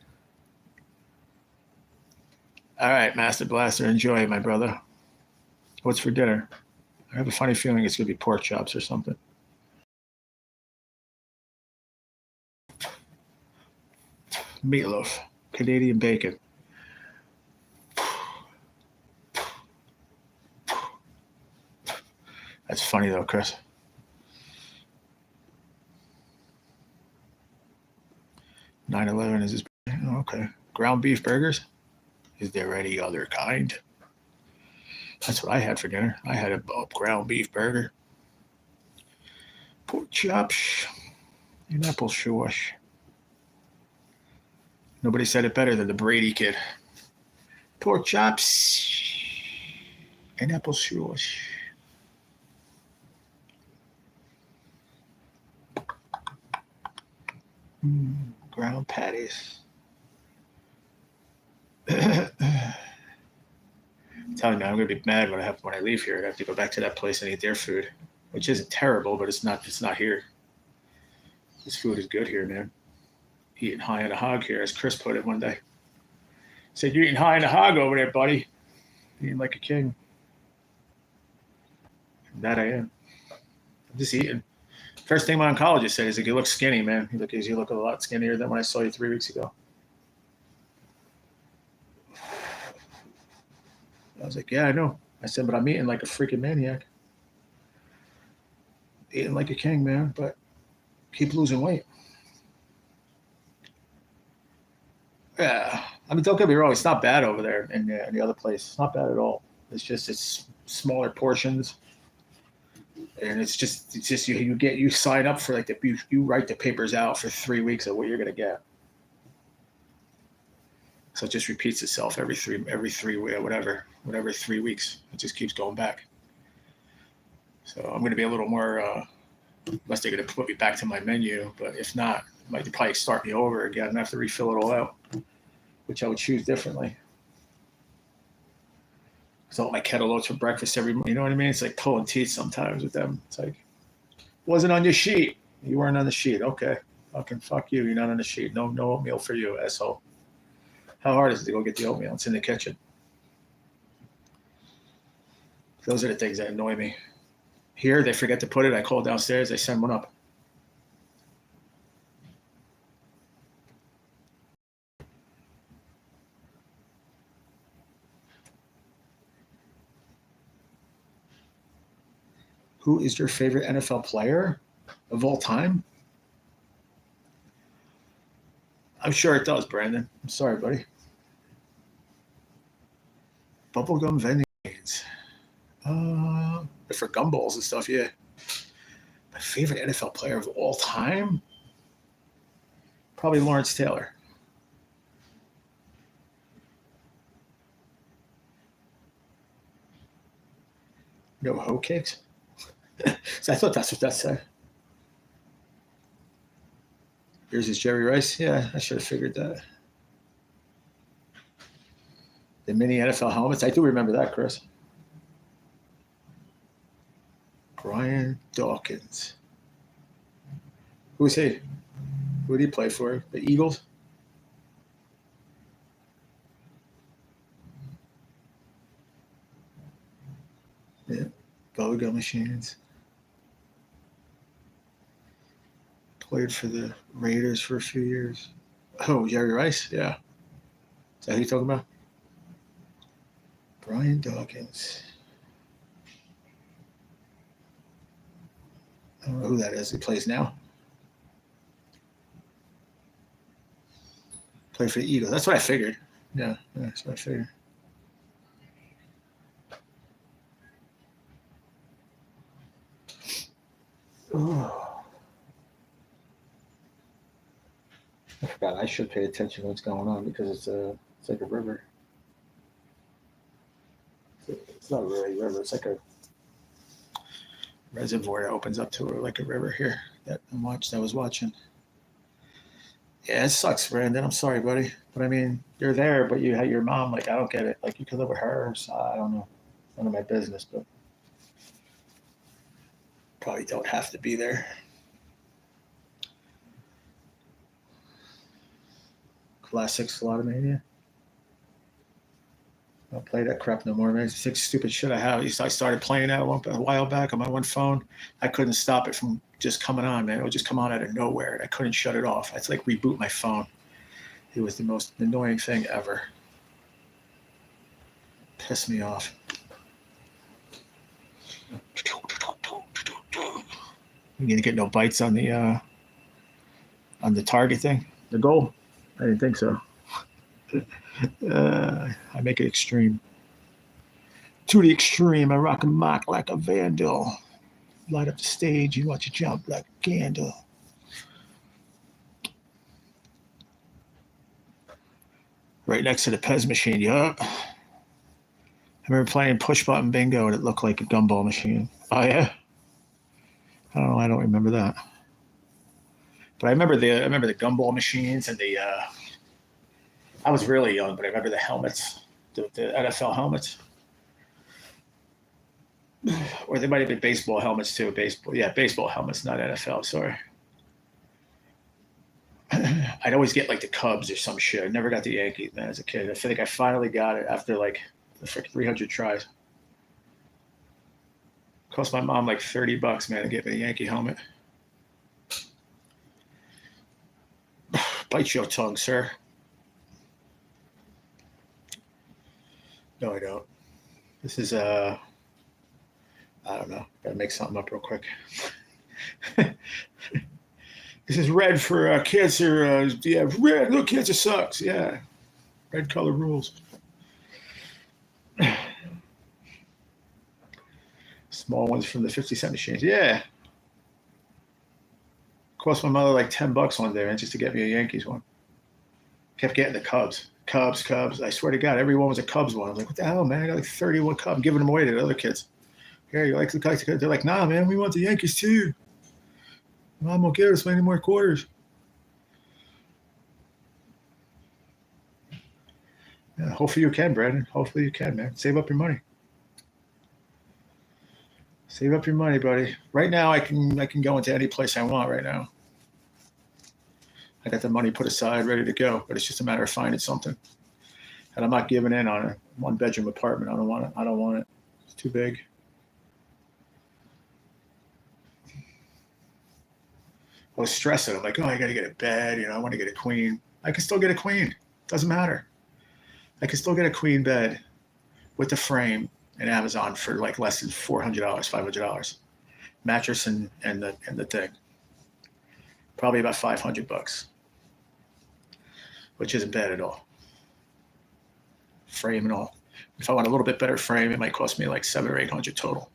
All right, Master Blaster, enjoy it, my brother. What's for dinner? I have a funny feeling it's going to be pork chops or something. Meatloaf, Canadian bacon. That's funny though, Chris. (9/11) is his. Oh, okay. Ground beef burgers. Is there any other kind? That's what I had for dinner. I had a ground beef burger, pork chops, and apple sauce. Nobody said it better than the Brady kid. Pork chops and apple sauce. Ground patties. I'm telling you, I'm gonna be mad when I leave here. I have to go back to that place and eat their food, which isn't terrible, but it's not here. This food is good here, man. Eating high on a hog here, as Chris put it one day. Said, "You're eating high on a hog over there, buddy. Eating like a king." And that I am. I'm just eating. First thing my oncologist said is, like, "You look skinny, man. You look a lot skinnier than when I saw you 3 weeks ago." I was like, "Yeah, I know." I said, "But I'm eating like a freaking maniac. Eating like a king, man, but keep losing weight." Yeah. I mean, don't get me wrong. It's not bad over there in the other place. It's not bad at all. It's smaller portions. And it's just you sign up for like you write the papers out for 3 weeks of what you're going to get. So it just repeats itself every three whatever 3 weeks. It just keeps going back. So I'm going to be a little more, unless they're going to put me back to my menu. But if not, might probably start me over again and have to refill it all out, which I would choose differently. Because I want my kettle oats for breakfast every morning. You know what I mean? It's like pulling teeth sometimes with them. It's like, wasn't on your sheet. You weren't on the sheet. Okay. Fucking fuck you. You're not on the sheet. No oatmeal for you, asshole. How hard is it to go get the oatmeal? It's in the kitchen. Those are the things that annoy me. Here, they forget to put it. I call downstairs. They send one up. Who is your favorite NFL player of all time? I'm sure it does, Brandon. I'm sorry, buddy. Bubblegum vending machines. For gumballs and stuff, yeah. My favorite NFL player of all time? Probably Lawrence Taylor. No hoe cakes? So I thought that's what that said. Yours is Jerry Rice? Yeah, I should have figured that. The mini NFL helmets? I do remember that, Chris. Brian Dawkins. Who is he? Who did he play for? The Eagles? Yeah. Bubblegum machines. Played for the Raiders for a few years. Oh, Jerry Rice? Yeah. Is that who you're talking about? Brian Dawkins. I don't know who that is. He plays now. Played for the Eagles. That's what I figured. Yeah, that's what I figured. Oh. I forgot. I should pay attention to what's going on because it's like a river. It's not really a river. It's like a reservoir that opens up to like a river here that I was watching. Yeah, it sucks, Brandon. I'm sorry, buddy. But I mean, you're there, but you had your mom. Like, I don't get it. Like, you could live with her. So I don't know. None of my business, but probably don't have to be there. Classic Slotomania. I don't play that crap no more, man. It's sick, stupid shit I have. I started playing that a while back on my one phone. I couldn't stop it from just coming on, man. It would just come on out of nowhere. I couldn't shut it off. I had to like reboot my phone. It was the most annoying thing ever. Pissed me off. You didn't get no bites on the target thing, the goal. I didn't think so. I make it extreme. To the extreme, I rock and mock like a vandal. Light up the stage, you watch it jump like a candle. Right next to the Pez machine, yup. I remember playing push button bingo and it looked like a gumball machine. Oh yeah? I don't know, I don't remember that. But I remember the gumball machines and the I was really young, but I remember the helmets, the NFL helmets. Or they might have been baseball helmets too. Baseball helmets, not NFL, sorry. I'd always get like the Cubs or some shit. I never got the Yankees, man, as a kid. I feel like I finally got it after like the freaking 300 tries. Cost my mom like $30, man, to get me a Yankee helmet. Bite your tongue, sir. No, I don't. This is I don't know. Gotta make something up real quick. This is red for cancer. Yeah, red. Look, cancer sucks. Yeah, red color rules. Small ones from the 50-cent machines. Yeah. Cost my mother like $10 one day, man, just to get me a Yankees one. Kept getting the Cubs. I swear to God, every one was a Cubs one. I was like, what the hell, man? I got like 31 Cubs. I'm giving them away to the other kids. Here, you like the Cubs? They're like, nah, man, we want the Yankees too. Mom won't give us many more quarters. Yeah, hopefully you can, Brandon. Hopefully you can, man. Save up your money. Save up your money, buddy. Right now, I can go into any place I want right now. I got the money put aside, ready to go, but it's just a matter of finding something. And I'm not giving in on a one-bedroom apartment. I don't want it. It's too big. I was stressing. I'm like, oh, I got to get a bed. I want to get a queen. I can still get a queen. Doesn't matter. I can still get a queen bed with the frame in Amazon for like less than $400, $500. Mattress and the thing. Probably about $500, which isn't bad at all. Frame and all. If I want a little bit better frame, it might cost me like $700 or $800 total.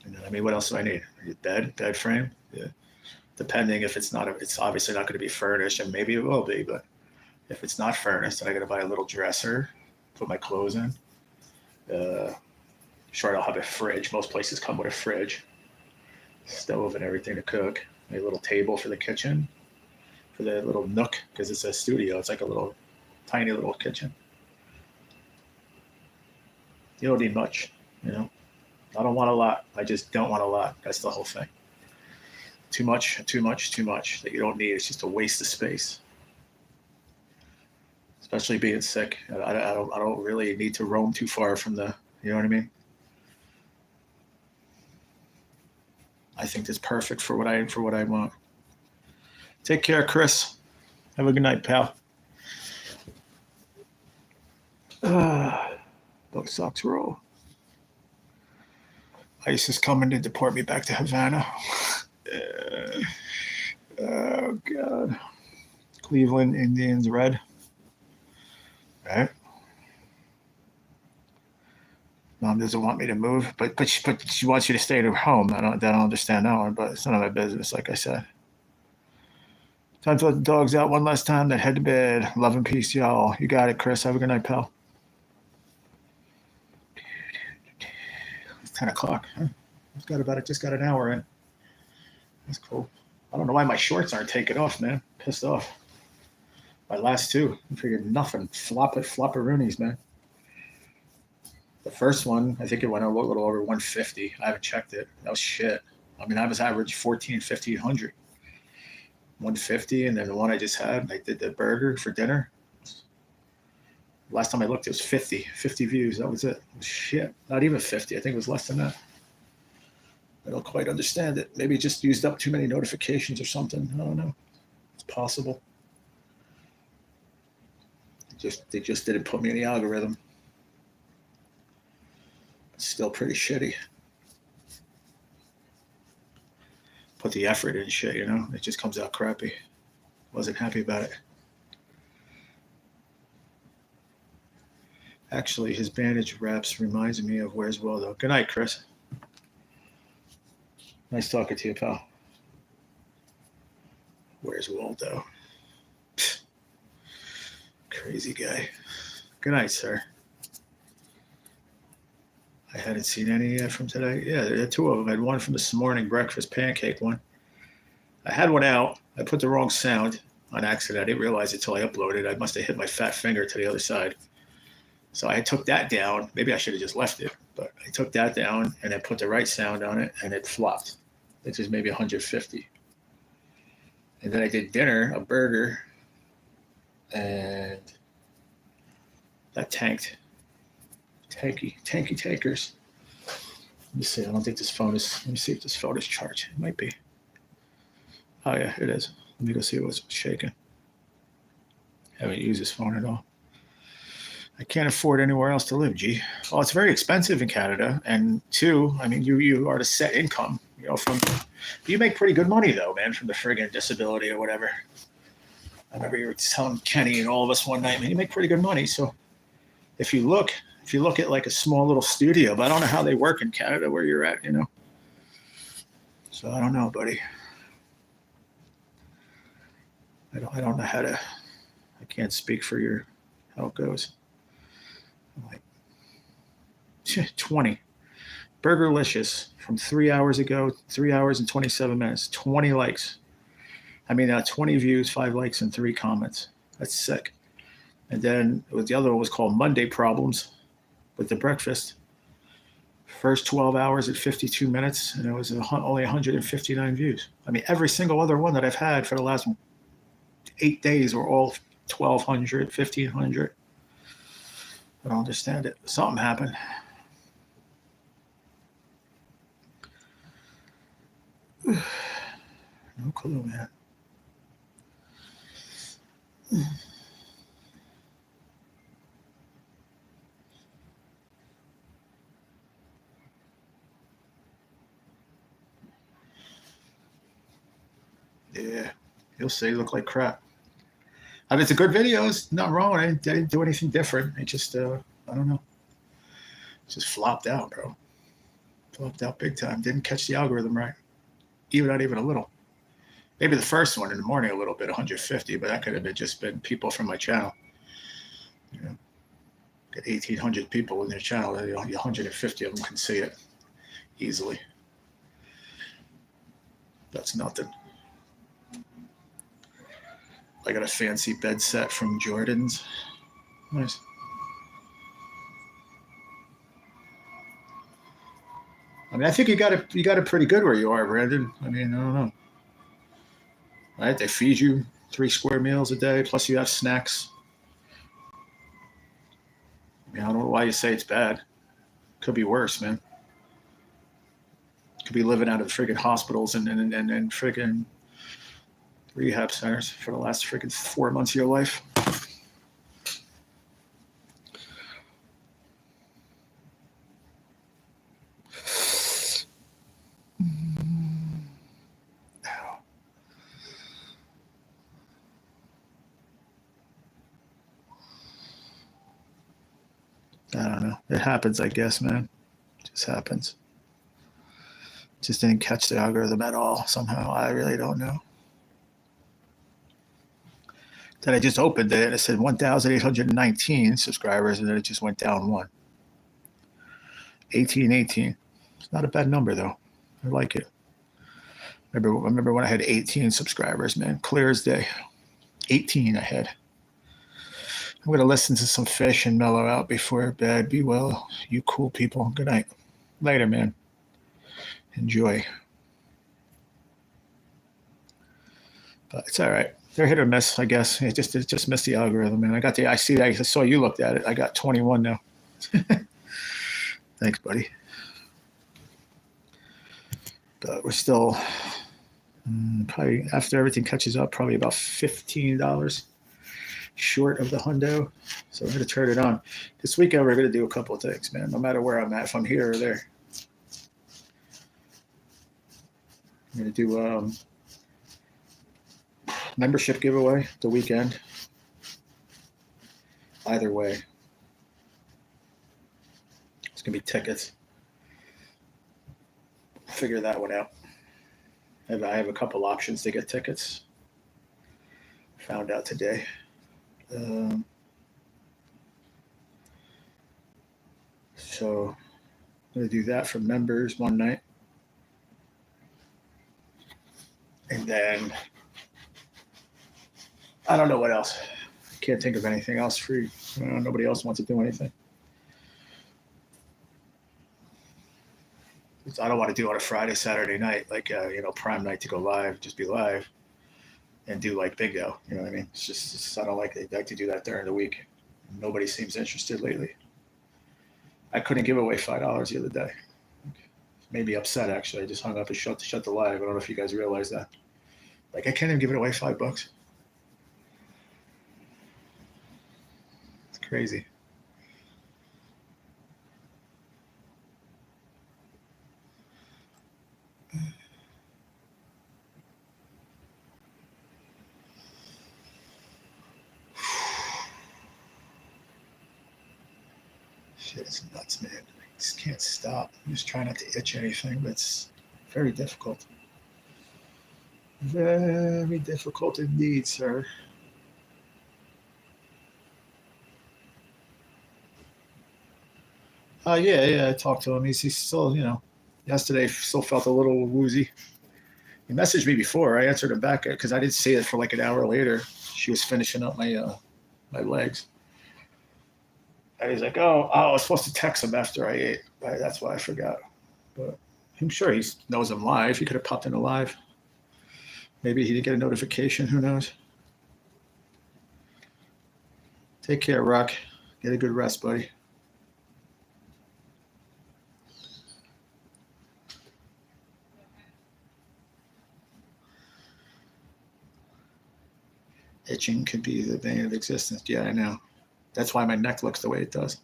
And then, I mean, what else do I need? Bed frame. Yeah. Depending if it's obviously not going to be furnished, and maybe it will be, but if it's not furnished, then I got to buy a little dresser, put my clothes in. Sure, I'll have a fridge. Most places come with a fridge, stove, and everything to cook. A little table for the kitchen, for the little nook, because it's a studio. It's like a little, tiny little kitchen. You don't need much, I don't want a lot. I just don't want a lot. That's the whole thing. Too much that you don't need. It's just a waste of space. Especially being sick. I don't really need to roam too far from the You know what I mean? I think that's perfect for what I want. Take care, Chris. Have a good night, pal. Dog socks roll. ICE is coming to deport me back to Havana. Oh, God. Cleveland Indians red. Right? Mom doesn't want me to move, but she wants you to stay at her home. I don't understand that one, but it's none of my business, like I said. Time to let the dogs out one last time, then head to bed. Love and peace, y'all. You got it, Chris. Have a good night, pal. It's 10 o'clock. Huh? Just got an hour in. That's cool. I don't know why my shorts aren't taken off, man. Pissed off. My last two, I figured nothing. Flopperoonies, man. The first one, I think it went a little over 150. I haven't checked it. That was shit. I mean, I was average 14, 1500. 150, and then the one I just had, I did the burger for dinner. Last time I looked, it was 50 views. That was it. It was shit. Not even 50. I think it was less than that. I don't quite understand it. Maybe it just used up too many notifications or something. I don't know. It's possible. They just didn't put me in the algorithm. It's still pretty shitty. Put the effort in shit, you know? It just comes out crappy. Wasn't happy about it. Actually, his bandage wraps reminds me of Where's Waldo. Good night, Chris. Nice talking to you, pal. Where's Waldo? Pfft. Crazy guy. Good night, sir. I hadn't seen any yet from today. Yeah, there are two of them. I had one from this morning, breakfast pancake one. I had one out. I put the wrong sound on accident. I didn't realize it until I uploaded. I must have hit my fat finger to the other side. So I took that down. Maybe I should have just left it, but I took that down and I put the right sound on it, and it flopped. It was maybe 150. And then I did dinner, a burger, and that tanked. Tanky tankers. Let me see. I don't think this phone is. Let me see if this phone is charged. It might be. Oh yeah, it is. Let me go see what's shaking. Haven't used this phone at all. I can't afford anywhere else to live, G. Well, it's very expensive in Canada, and two, I mean, you are to set income. You know, you make pretty good money though, man, from the friggin' disability or whatever. I remember you were telling Kenny and all of us one night, man, you make pretty good money. So if you look at like a small little studio, but I don't know how they work in Canada where you're at, you know. So I don't know, buddy. I don't know how to. I can't speak for how it goes. I'm like 20. Burgerlicious from 3 hours ago, 3 hours and 27 minutes, 20 likes. I mean, 20 views, 5 likes, and 3 comments. That's sick. And then the other one was called Monday Problems with the breakfast. First 12 hours at 52 minutes, and it was only 159 views. I mean, every single other one that I've had for the last 8 days were all 1,200, 1,500. I don't understand it. Something happened. No clue, man. Yeah, he'll say look like crap. I mean, it's a good video. It's not wrong. I didn't do anything different. It just, I don't know. It just flopped out, bro. Flopped out big time. Didn't catch the algorithm right. Not even a little. Maybe the first one in the morning a little bit, 150, but that could have just been people from my channel. You know, got 1,800 people in their channel. 150 of them can see it easily. That's nothing. I got a fancy bed set from Jordan's. Nice. I mean, I think you got it pretty good where you are, Brandon. I mean, I don't know. Right? They feed you 3 square meals a day, plus you have snacks. I mean, I don't know why you say it's bad. Could be worse, man. Could be living out of friggin' hospitals and friggin' rehab centers for the last friggin' 4 months of your life. I don't know. It happens, I guess, man. It just happens. Just didn't catch the algorithm at all somehow. I really don't know. Then I just opened it and it said 1,819 subscribers, and then it just went down one. 1818. It's not a bad number, though. I like it. Remember when I had 18 subscribers, man. Clear as day. 18 I had. I'm going to listen to some Fish and mellow out before bed. Be well, you cool people. Good night. Later, man. Enjoy. But it's all right. They're hit or miss, I guess. It just missed the algorithm, man. I saw you looked at it. I got 21 now. Thanks, buddy. But we're still probably, after everything catches up, probably about $15 short of the hundo. So we're going to turn it on. This weekend, we're going to do a couple of things, man. No matter where I'm at, if I'm here or there. I'm going to do membership giveaway the weekend. Either way. It's going to be tickets. Figure that one out. And I have a couple options to get tickets. Found out today. So I'm going to do that for members one night. And then I don't know what else. Can't think of anything else free. Nobody else wants to do anything. I don't want to do it on a Friday, Saturday night, like prime night to go live, just be live and do like bingo. You know what I mean? It's just I don't like to do that during the week. Nobody seems interested lately. I couldn't give away $5 the other day. Made me upset actually. I just hung up and shut the live. I don't know if you guys realize that. Like I can't even give it away $5. It's crazy. Shit is nuts, man. I just can't stop. I'm just trying not to itch anything, but it's very difficult. Very difficult indeed, sir. Yeah, I talked to him. He's still, yesterday still felt a little woozy. He messaged me before. I answered him back because I didn't see it for like an hour later. She was finishing up my legs. And he's like, oh, I was supposed to text him after I ate. That's why I forgot. But I'm sure he knows I'm live. He could have popped in a live. Maybe he didn't get a notification. Who knows? Take care, Rock. Get a good rest, buddy. Itching could be the bane of existence. Yeah, I know. That's why my neck looks the way it does.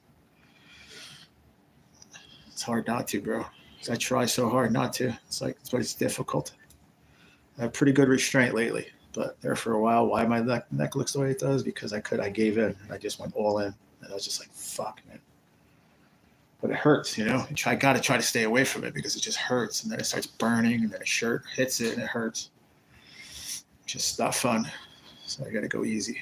It's hard not to, bro. I try so hard not to. It's difficult. I have pretty good restraint lately, but there for a while, why my neck looks the way it does? Because I gave in. I just went all in. And I was just like, fuck, man. But it hurts, I got to try to stay away from it because it just hurts. And then it starts burning, and then a shirt hits it, and it hurts. Just not fun. So I got to go easy.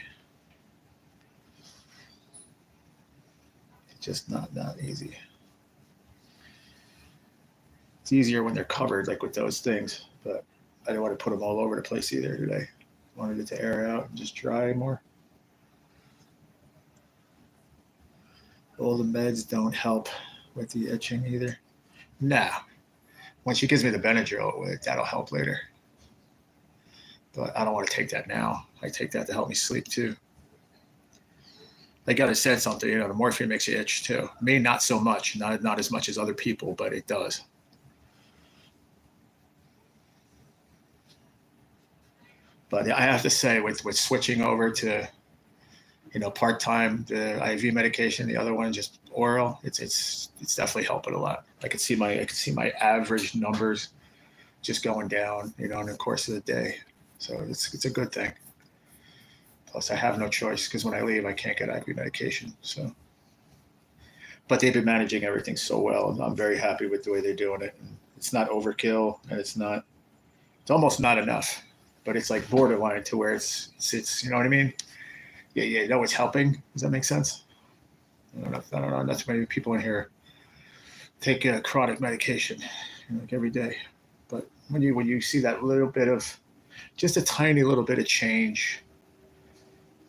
It's just not easy. It's easier when they're covered, like with those things. But I didn't want to put them all over the place either today. Wanted it to air out and just dry more. All the meds don't help with the itching either. Nah. When she gives me the Benadryl, that'll help later. But I don't want to take that now. I take that to help me sleep too. they got to said something. You know, the morphine makes you itch too. Me, not so much, not as much as other people, but it does. But I have to say, with switching over to, you know, part-time, the IV medication, the other one just oral, it's definitely helping a lot. I can see my average numbers just going down, you know, in the course of the day. So it's a good thing. Plus, I have no choice because when I leave, I can't get IV medication. So, but they've been managing everything so well, and I'm very happy with the way they're doing it. It's not overkill, and it's almost not enough, but it's like borderline to where it's you know what I mean? Yeah, you know it's helping. Does that make sense? I don't know. Not too many people in here take chronic medication, you know, like every day. But when you see that little bit of, just a tiny little bit of change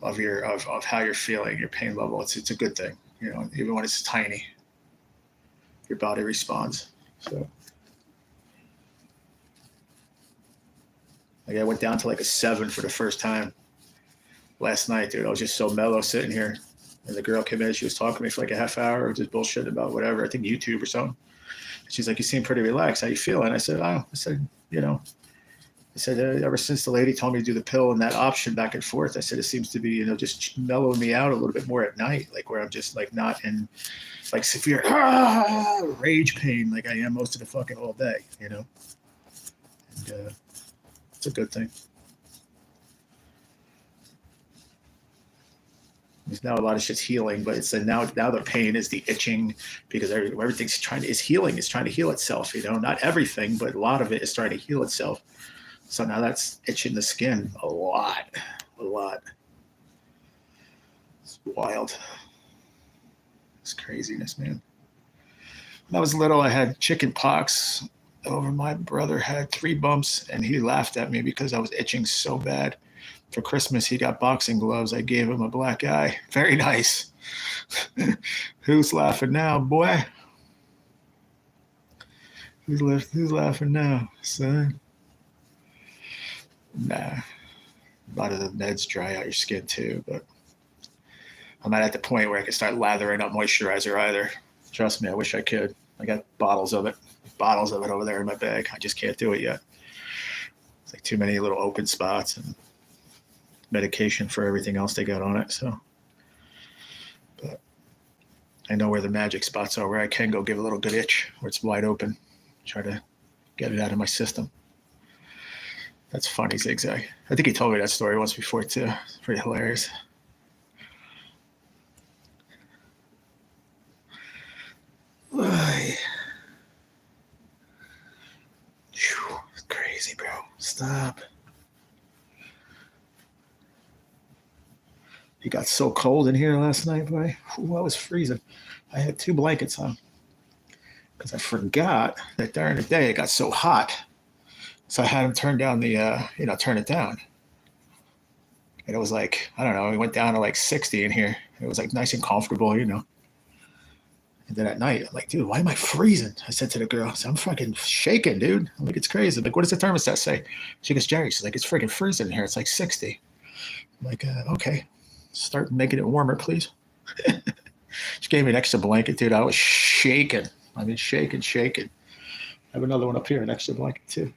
of how you're feeling, your pain level, it's a good thing. You know, even when it's tiny, your body responds. So, like I went down to like a 7 for the first time last night, dude. I was just so mellow sitting here. And the girl came in, she was talking to me for like a half hour, just bullshitting about whatever, I think YouTube or something. She's like, you seem pretty relaxed. How you feeling? I said, you know, ever since the lady told me to do the pill and that option back and forth, I said, it seems to be, you know, just mellowing me out a little bit more at night, like where I'm just like not in like severe rage pain like I am most of the fucking all day, you know? And it's a good thing. There's now a lot of shit's healing, but it's now the pain is the itching because everything's is healing. It's trying to heal itself, you know, not everything, but a lot of it is trying to heal itself. So now that's itching the skin a lot. It's wild. It's craziness, man. When I was little, I had chicken pox. My brother had 3 bumps, and he laughed at me because I was itching so bad. For Christmas, he got boxing gloves. I gave him a black eye. Very nice. Who's laughing now, boy? Who's laughing now, son? Nah. A lot of the meds dry out your skin too, but I'm not at the point where I can start lathering up moisturizer either. Trust me, I wish I could. I got bottles of it over there in my bag. I just can't do it yet. It's like too many little open spots and medication for everything else they got on it. So, but I know where the magic spots are where I can go give a little good itch where it's wide open. Try to get it out of my system. That's funny, Zigzag. I think he told me that story once before too. It's pretty hilarious. It's crazy, bro. Stop. It got so cold in here last night, boy. Ooh, I was freezing. I had 2 blankets on because I forgot that during the day it got so hot. So I had him turn down turn it down. And it was like, I don't know, it went down to like 60 in here. It was like nice and comfortable, you know. And then at night, I'm like, dude, why am I freezing? I said to the girl, I'm fucking shaking, dude. I'm like, it's crazy. I'm like, what does the thermostat say? She goes, Jerry, she's like, it's freaking freezing in here. It's like 60. I'm like, okay. Start making it warmer, please. She gave me an extra blanket, dude. I was shaking. I mean, shaking. I have another one up here, an extra blanket, too.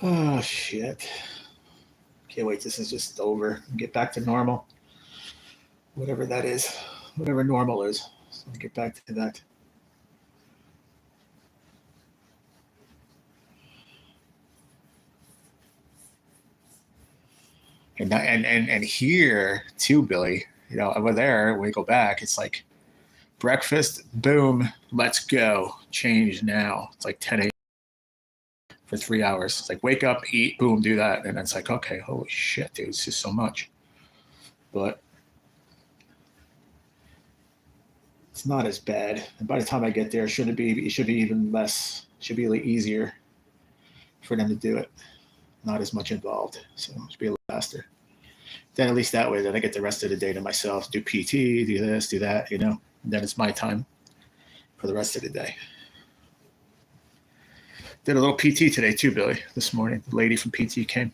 Oh, shit. Can't wait. This is just over. Get back to normal. Whatever that is. Whatever normal is. So get back to that. And here too, Billy, you know, over there, when we go back, it's like breakfast, boom, let's go. Change now. It's like 10 a.m. for 3 hours. It's like wake up, eat, boom, do that. And it's like, okay, holy shit, dude, it's just so much. But it's not as bad. And by the time I get there, it should be even less, it should be like easier for them to do it. Not as much involved. So it should be a little faster. Then at least that way, then I get the rest of the day to myself, do PT, do this, do that, you know. And then it's my time for the rest of the day. Did a little PT today too, Billy. This morning, the lady from PT came.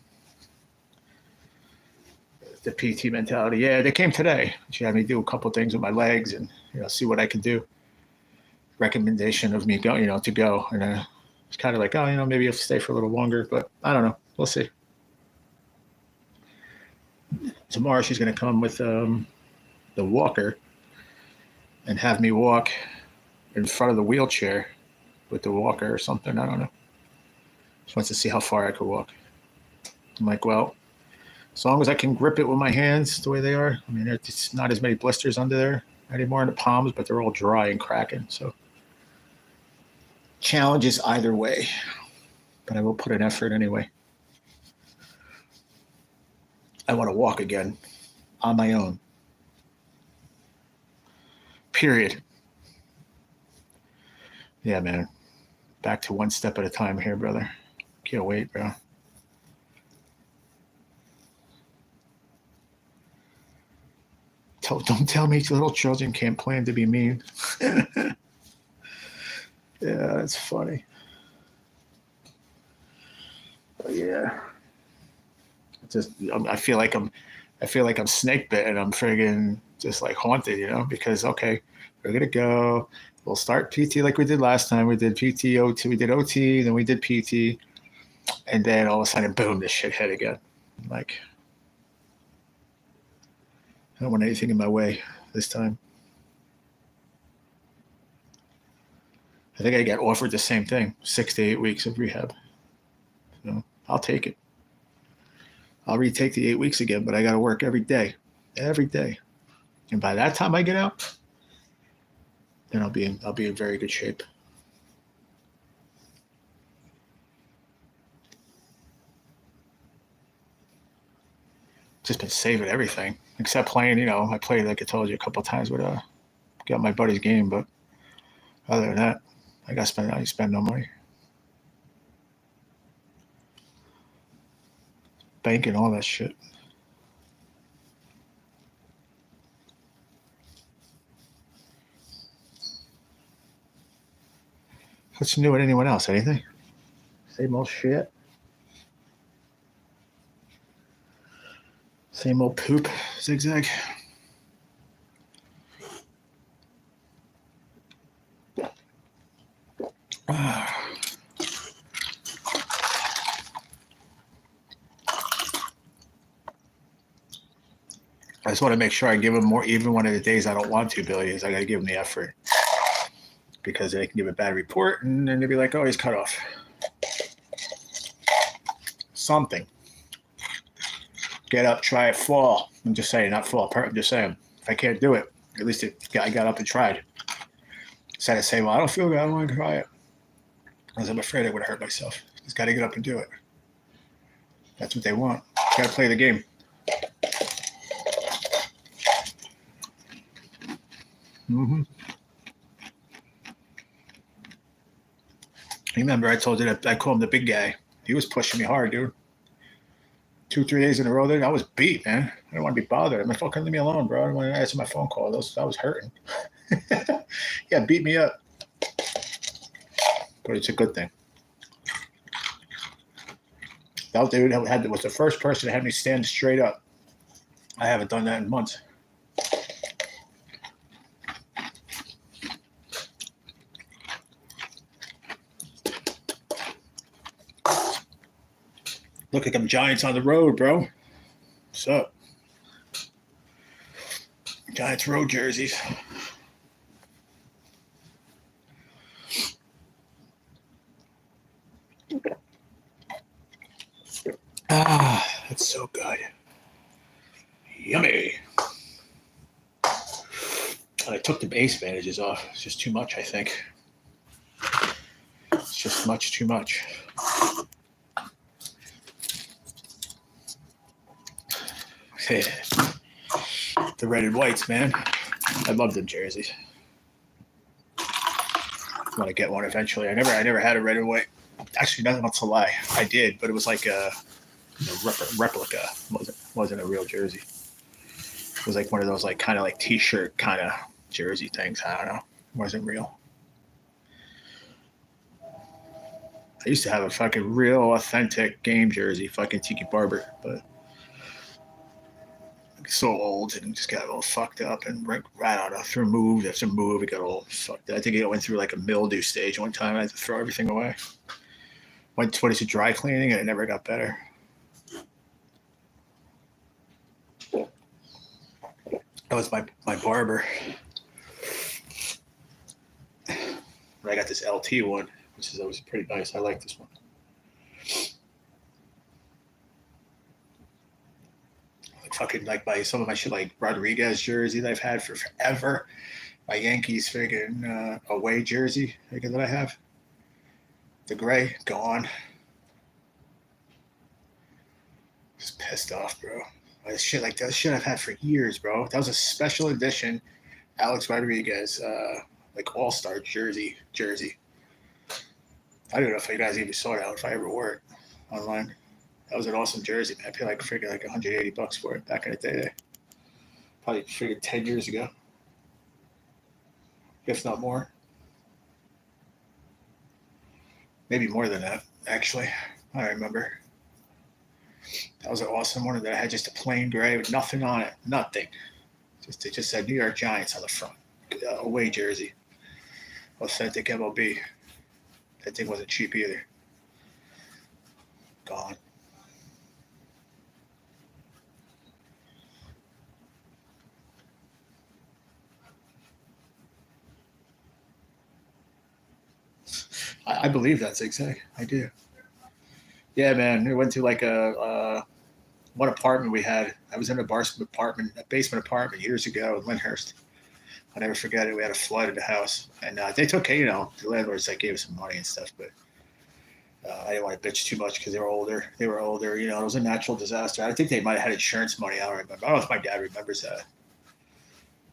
The PT mentality. Yeah, they came today. She had me do a couple things with my legs and see what I could do. Recommendation of me going, to go, and it's kind of like, oh, maybe you'll stay for a little longer, but I don't know. We'll see. Tomorrow she's going to come with the walker and have me walk in front of the wheelchair with the walker or something. I don't know. She wants to see how far I could walk. I'm like, well, as long as I can grip it with my hands the way they are. I mean, it's not as many blisters under there anymore in the palms, but they're all dry and cracking. So challenges either way, but I will put an effort anyway. I want to walk again on my own. Period. Yeah, man. Back to one step at a time here, brother. Can't wait, bro. Don't tell me little children can't plan to be mean. Yeah, that's funny. But yeah, I feel like I'm snake bitten. I'm friggin' just like haunted, because okay, we're gonna go. We'll start PT like we did last time. We did PT, OT, we did OT, then we did PT, and then all of a sudden, boom, this shit hit again. I'm like, I don't want anything in my way this time. I think I got offered the same thing, 6 to 8 weeks of rehab. So I'll take it. I'll retake the 8 weeks again, but I got to work every day. And by that time I get out, then I'll be in very good shape. Just been saving everything except playing. I played like I told you a couple of times with got my buddy's game, but other than that, I ain't spend no money. Banking, all that shit. What's new with anyone else? Anything? Same old shit. Same old poop, zigzag. I just want to make sure I give them more. Even one of the days I don't want to, Billy, is I got to give them the effort. Because they can give a bad report and then they'll be like, oh, he's cut off. Something. Get up, try it, fall. I'm just saying, not fall. I'm just saying, if I can't do it, at least I got up and tried. Instead of saying, well, I don't feel good, I don't want to try it. Because I'm afraid I would hurt myself. Just got to get up and do it. That's what they want. Got to play the game. Mm-hmm. Remember, I told you that I called him the big guy. He was pushing me hard, dude. 2-3 days in a row there, I was beat, man. I don't want to be bothered. My phone, leave me alone, bro. I don't want to answer my phone call. I was hurting. Yeah, beat me up. But it's a good thing. That dude was the first person that had me stand straight up. I haven't done that in months. Look like I'm Giants on the road, bro. What's up? Giants road jerseys. Ah, that's so good. Yummy. And I took the base bandages off. It's just too much, I think. It's just much too much. The red and whites, man. I love them jerseys. I want to get one eventually. I never had a red and white. Actually, not to lie, I did, but it was like a replica. Wasn't a real jersey. It was like one of those like kind of like t-shirt kind of jersey things. I don't know. It wasn't real. I used to have a fucking real authentic game jersey, fucking Tiki Barber, but so old and just got all fucked up and right out after move after move, it got all fucked up. I think it went through like a mildew stage one time. I had to throw everything away. Went twice to dry cleaning and it never got better. That was my barber. I got this LT one, which is always pretty nice. I like this one. Fucking like some of my shit, like Rodriguez jersey that I've had for forever. My Yankees friggin' away jersey that I have. The gray, gone. Just pissed off, bro. That shit I've had for years, bro. That was a special edition Alex Rodriguez like all-star jersey. I don't know if you guys even saw that if I ever wore it online. That was an awesome jersey, man. I paid like $180 for it back in the day. Probably friggin' 10 years ago. If not more. Maybe more than that, actually. I don't remember. That was an awesome one that I had just a plain gray with nothing on it. Nothing. It just said New York Giants on the front. Away jersey. Authentic MLB. That thing wasn't cheap either. Gone. I believe that zigzag. I do. Yeah, man. We went to like one apartment we had. I was in a basement apartment years ago in Lyndhurst. I'll never forget it. We had a flood in the house, and they took care. The landlords gave us some money and stuff, but I didn't want to bitch too much because they were older. It was a natural disaster. I think they might have had insurance money. I don't remember. I don't know if my dad remembers that,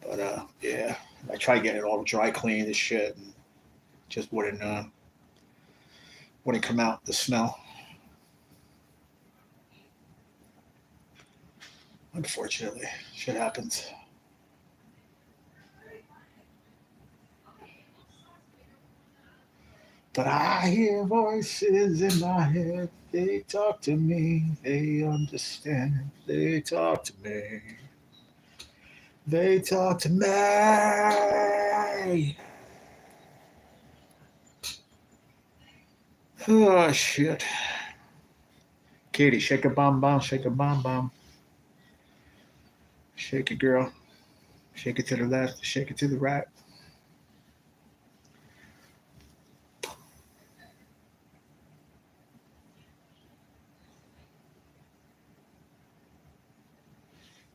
but yeah, I tried getting it all dry cleaned and shit, and just wouldn't come out. The smell. Unfortunately, shit happens. But I hear voices in my head. They talk to me. They understand. They talk to me. They talk to me. Oh, shit. Katie, shake a bomb bomb. Shake a bomb bomb. Shake it, girl. Shake it to the left. Shake it to the right.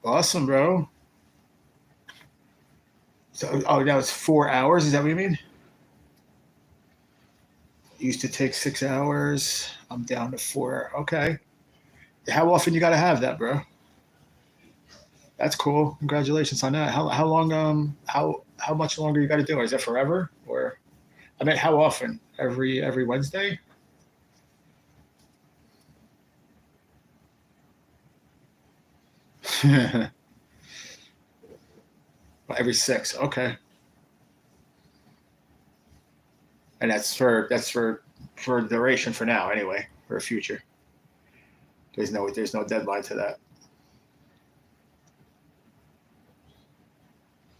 Awesome, bro. So, now it's 4 hours. Is that what you mean? It used to take 6 hours. I'm down to 4. Okay. How often you got to have that, bro? That's cool. Congratulations on that. How long? How much longer you got to do? Is that forever? Or I mean, how often? Every Wednesday? Every 6. Okay. And that's for duration for now anyway, for a future. There's no deadline to that.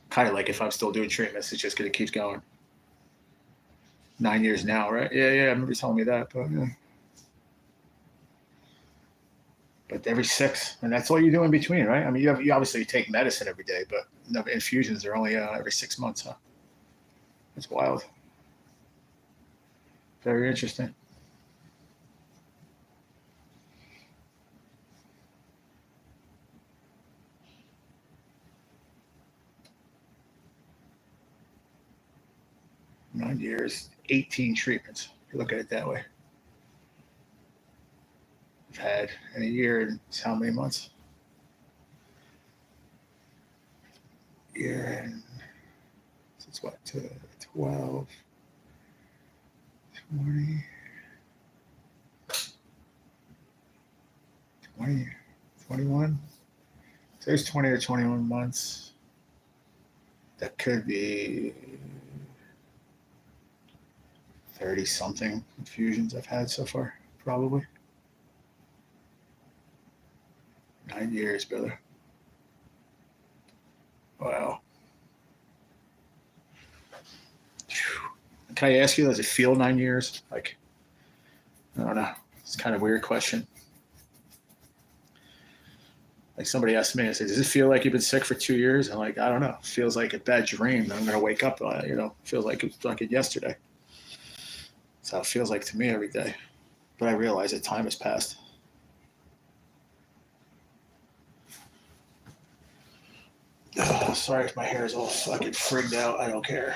Kind of like if I'm still doing treatments, it's just gonna keep going. 9 years now, right? Yeah, I remember you telling me that, but yeah. But every 6, and that's all you do in between, right? I mean, you obviously take medicine every day, but infusions are only every 6 months, huh? That's wild. Very interesting. Nine years, 18 treatments. If you look at it that way. I've had in a year, and how many months? Year and it's what, 12, 20, 20, 21. So there's 20 or 21 months. That could be 30 something infusions I've had so far, probably. 9 years, brother. Wow. Can I ask you, does it feel 9 years? Like, I don't know. It's kind of a weird question. Like somebody asked me, I said, does it feel like you've been sick for 2 years? I'm like, I don't know. It feels like a bad dream that I'm going to wake up on. Feels like it was like yesterday. That's how it feels like to me every day. But I realize that time has passed. Sorry if my hair is all fucking frigged out. I don't care.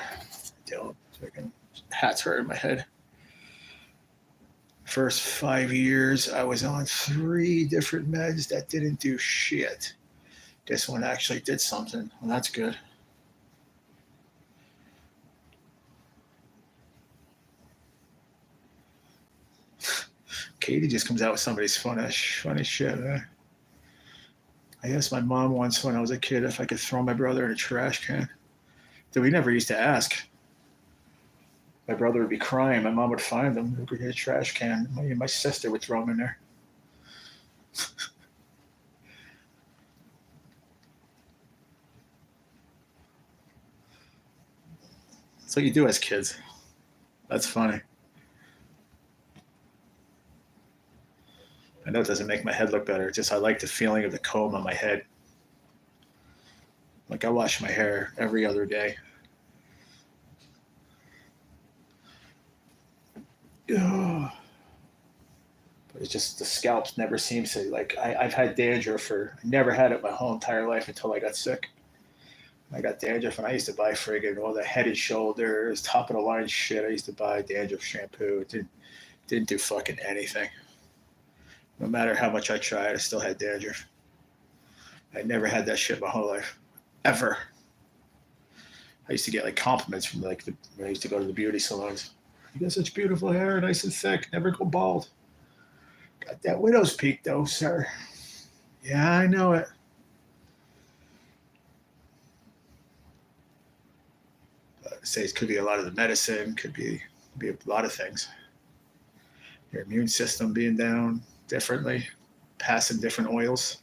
Don't. Fucking hat's hurting my head. First 5 years, I was on 3 different meds that didn't do shit. This one actually did something. Well, that's good. Katie just comes out with somebody's funny shit. I asked my mom once when I was a kid if I could throw my brother in a trash can. Dude, we never used to ask. My brother would be crying. My mom would find him. We could get a trash can. My sister would throw him in there. That's what you do as kids. That's funny. I know it doesn't make my head look better. It's just I like the feeling of the comb on my head. Like I wash my hair every other day. Ugh. But it's just the scalp never seems to like. I've had dandruff I never had it my whole entire life until I got sick. I got dandruff and I used to buy friggin' all the Head and Shoulders, top of the line shit. I used to buy dandruff shampoo. It didn't do fucking anything. No matter how much I tried, I still had dandruff. I never had that shit my whole life, ever. I used to get like compliments from when I used to go to the beauty salons. You got such beautiful hair, nice and thick, never go bald. Got that widow's peak though, sir. Yeah, I know it. But say it could be a lot of the medicine, could be a lot of things. Your immune system being down differently, passing different oils.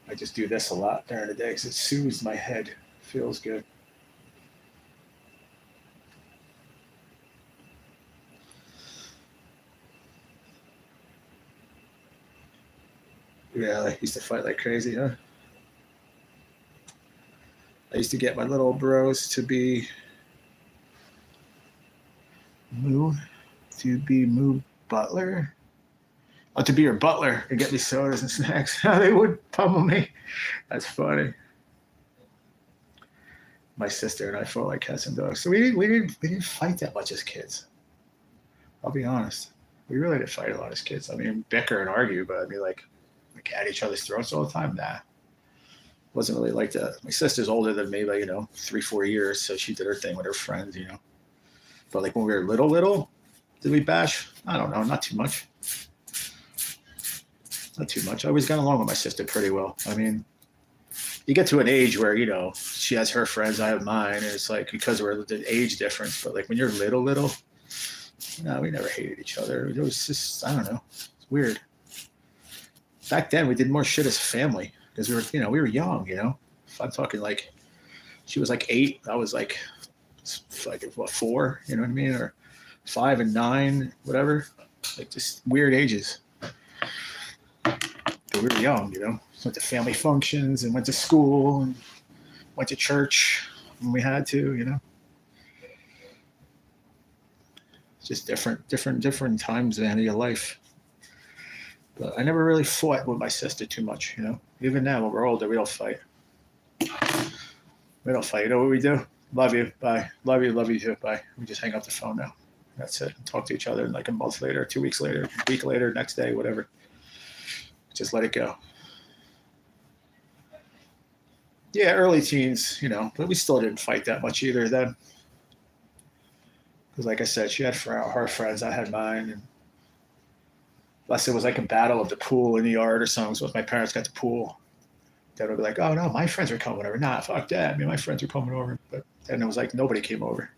I just do this a lot during the day because it soothes my head. Feels good. Yeah, I used to fight like crazy, huh? I used to get my little bros to be Moo Butler. Oh, to be your butler and get me sodas and snacks. They would pummel me. That's funny. My sister and I fought like cats and dogs. So we didn't fight that much as kids. I'll be honest. We really didn't fight a lot as kids. I mean, bicker and argue, but I'd be like at each other's throats all the time. Nah. Wasn't really like that. My sister's older than me by, 3-4 years, so she did her thing with her friends, But like when we were little, did we bash? I don't know, not too much. Not too much. I always got along with my sister pretty well. I mean, you get to an age where, she has her friends, I have mine. And it's like because we're the age difference. But like when you're little, we never hated each other. It was just, I don't know. It's weird. Back then, we did more shit as a family because we were young, I'm talking like she was like 8. I was like 4, you know what I mean? Or 5 and 9, whatever. Like just weird ages. But we were young, Went to family functions and went to school and went to church when we had to, Just different times in your life. But I never really fought with my sister too much, Even now when we're older, we don't fight. We don't fight. You know what we do? Love you. Bye. Love you too. Bye. We just hang up the phone now. That's it. Talk to each other like a month later, 2 weeks later, a week later, next day, whatever. Just let it go. Yeah, early teens, but we still didn't fight that much either then. Because like I said, she had her friends, I had mine. And unless it was like a battle of the pool in the yard or something, so if my parents got the pool, Dad would be like, oh no, my friends are coming over. Nah, fuck that. I mean, my friends are coming over. But then it was like nobody came over.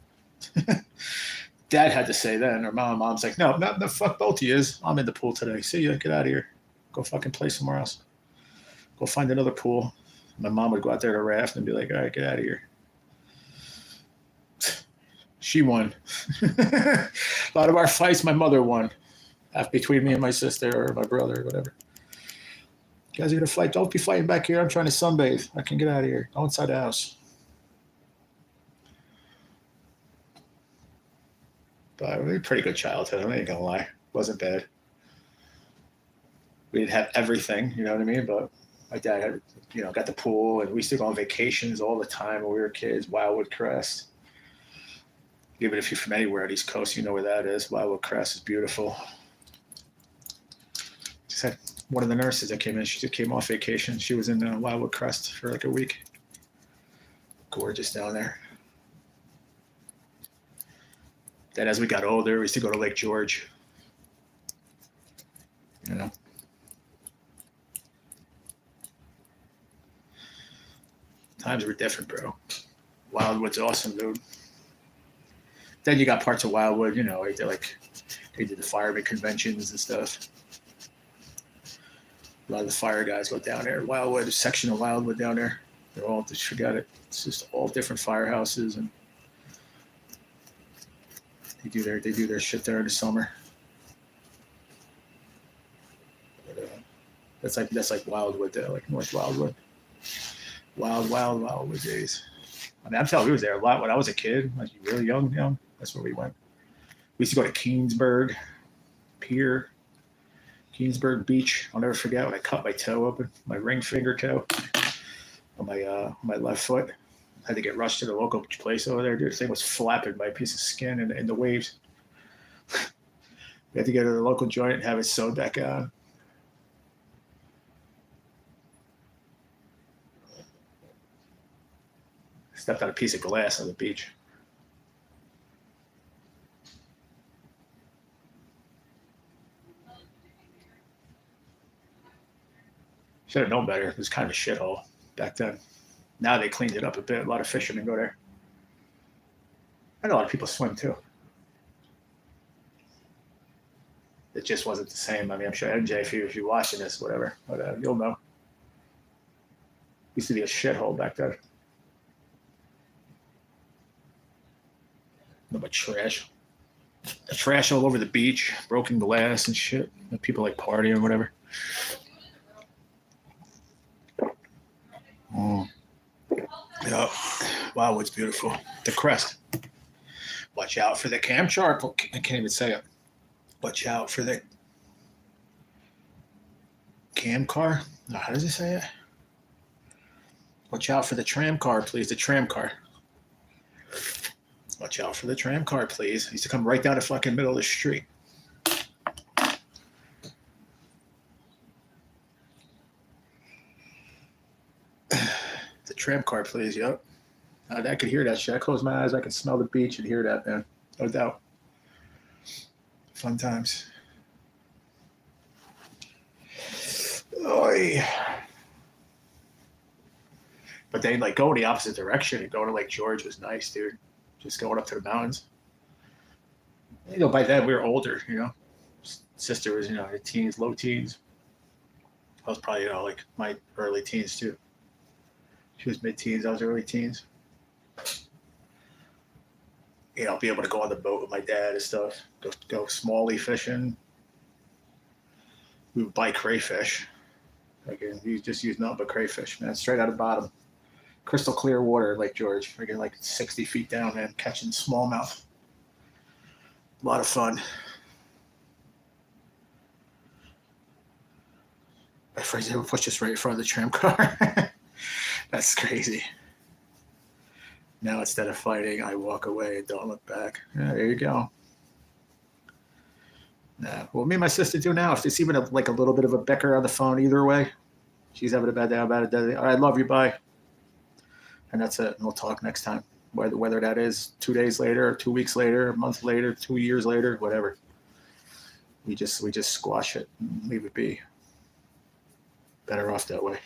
Dad had to say then, or mom's like, no, fuck both of you. I'm in the pool today. See ya. Get out of here. Go fucking play somewhere else. Go find another pool. My mom would go out there to raft and be like, all right, get out of here. She won. A lot of our fights, my mother won. Between me and my sister or my brother or whatever. You guys are going to fight. Don't be fighting back here. I'm trying to sunbathe. I can get out of here. Go inside the house. But we had a pretty good childhood. I ain't going to lie. It wasn't bad. We didn't have everything, you know what I mean? But my dad had, got the pool, and we used to go on vacations all the time when we were kids. Wildwood Crest. Even if you're from anywhere at East Coast, you know where that is. Wildwood Crest is beautiful. Just had one of the nurses that came in. She just came off vacation. She was in Wildwood Crest for like a week. Gorgeous down there. Then as we got older, we used to go to Lake George. Times were different, bro. Wildwood's awesome, dude. Then you got parts of Wildwood, they did the fireman conventions and stuff. A lot of the fire guys go down there. Wildwood, a section of Wildwood down there. They're all, just forget it. It's just all different firehouses, and they do their shit there in the summer. But, that's like Wildwood there, like North Wildwood. Wildwood days. I mean, I'm telling you, we was there a lot when I was a kid. I was really young. That's where we went. We used to go to Keensburg Pier, Keensburg Beach. I'll never forget when I cut my toe open, my ring finger toe on my left foot. I had to get rushed to the local place over there. Dude, the thing was flapping by a piece of skin in the waves. We had to go to the local joint and have it sewed back on. Stepped on a piece of glass on the beach. Should have known better. It was kind of a shithole back then. Now they cleaned it up a bit. A lot of fishermen go there. I know a lot of people swim too. It just wasn't the same. I mean, I'm sure MJ, if you're watching this, whatever, but you'll know. Used to be a shithole back then. No, but trash. Trash all over the beach, broken glass and shit. And people like partying or whatever. Yeah. Wow, it's beautiful. The Crest. Watch out for the cam shark. I can't even say it. Watch out for the cam car. No, how does it say it? Watch out for the tram car, please. The tram car. Watch out for the tram car, please. It used to come right down the fucking middle of the street. The tram car, please. Yep. I could hear that shit. I close my eyes. I can smell the beach and hear that, man. No doubt. Fun times. Oy. But they go in the opposite direction and go to Lake George was nice, dude. Just going up to the mountains. By then we were older, Sister was, teens, low teens. I was probably, my early teens too. She was mid-teens, I was early teens. Be able to go on the boat with my dad and stuff. Go smallie fishing. We would buy crayfish. You just use nothing but crayfish, man. Straight out of the bottom. Crystal clear water, Lake George. Freaking 60 feet down, man. Catching smallmouth. A lot of fun. My friends ever pushed us right in front of the tram car. That's crazy. Now instead of fighting, I walk away and don't look back. Yeah, there you go. Nah. What me and my sister do now, if it's even a little bit of a bicker on the phone either way, she's having a bad day, I'm bad day. All right, love you, bye. And that's it. And we'll talk next time. Whether that is 2 days later, or 2 weeks later, a month later, 2 years later, whatever. We just squash it and leave it be. Better off that way.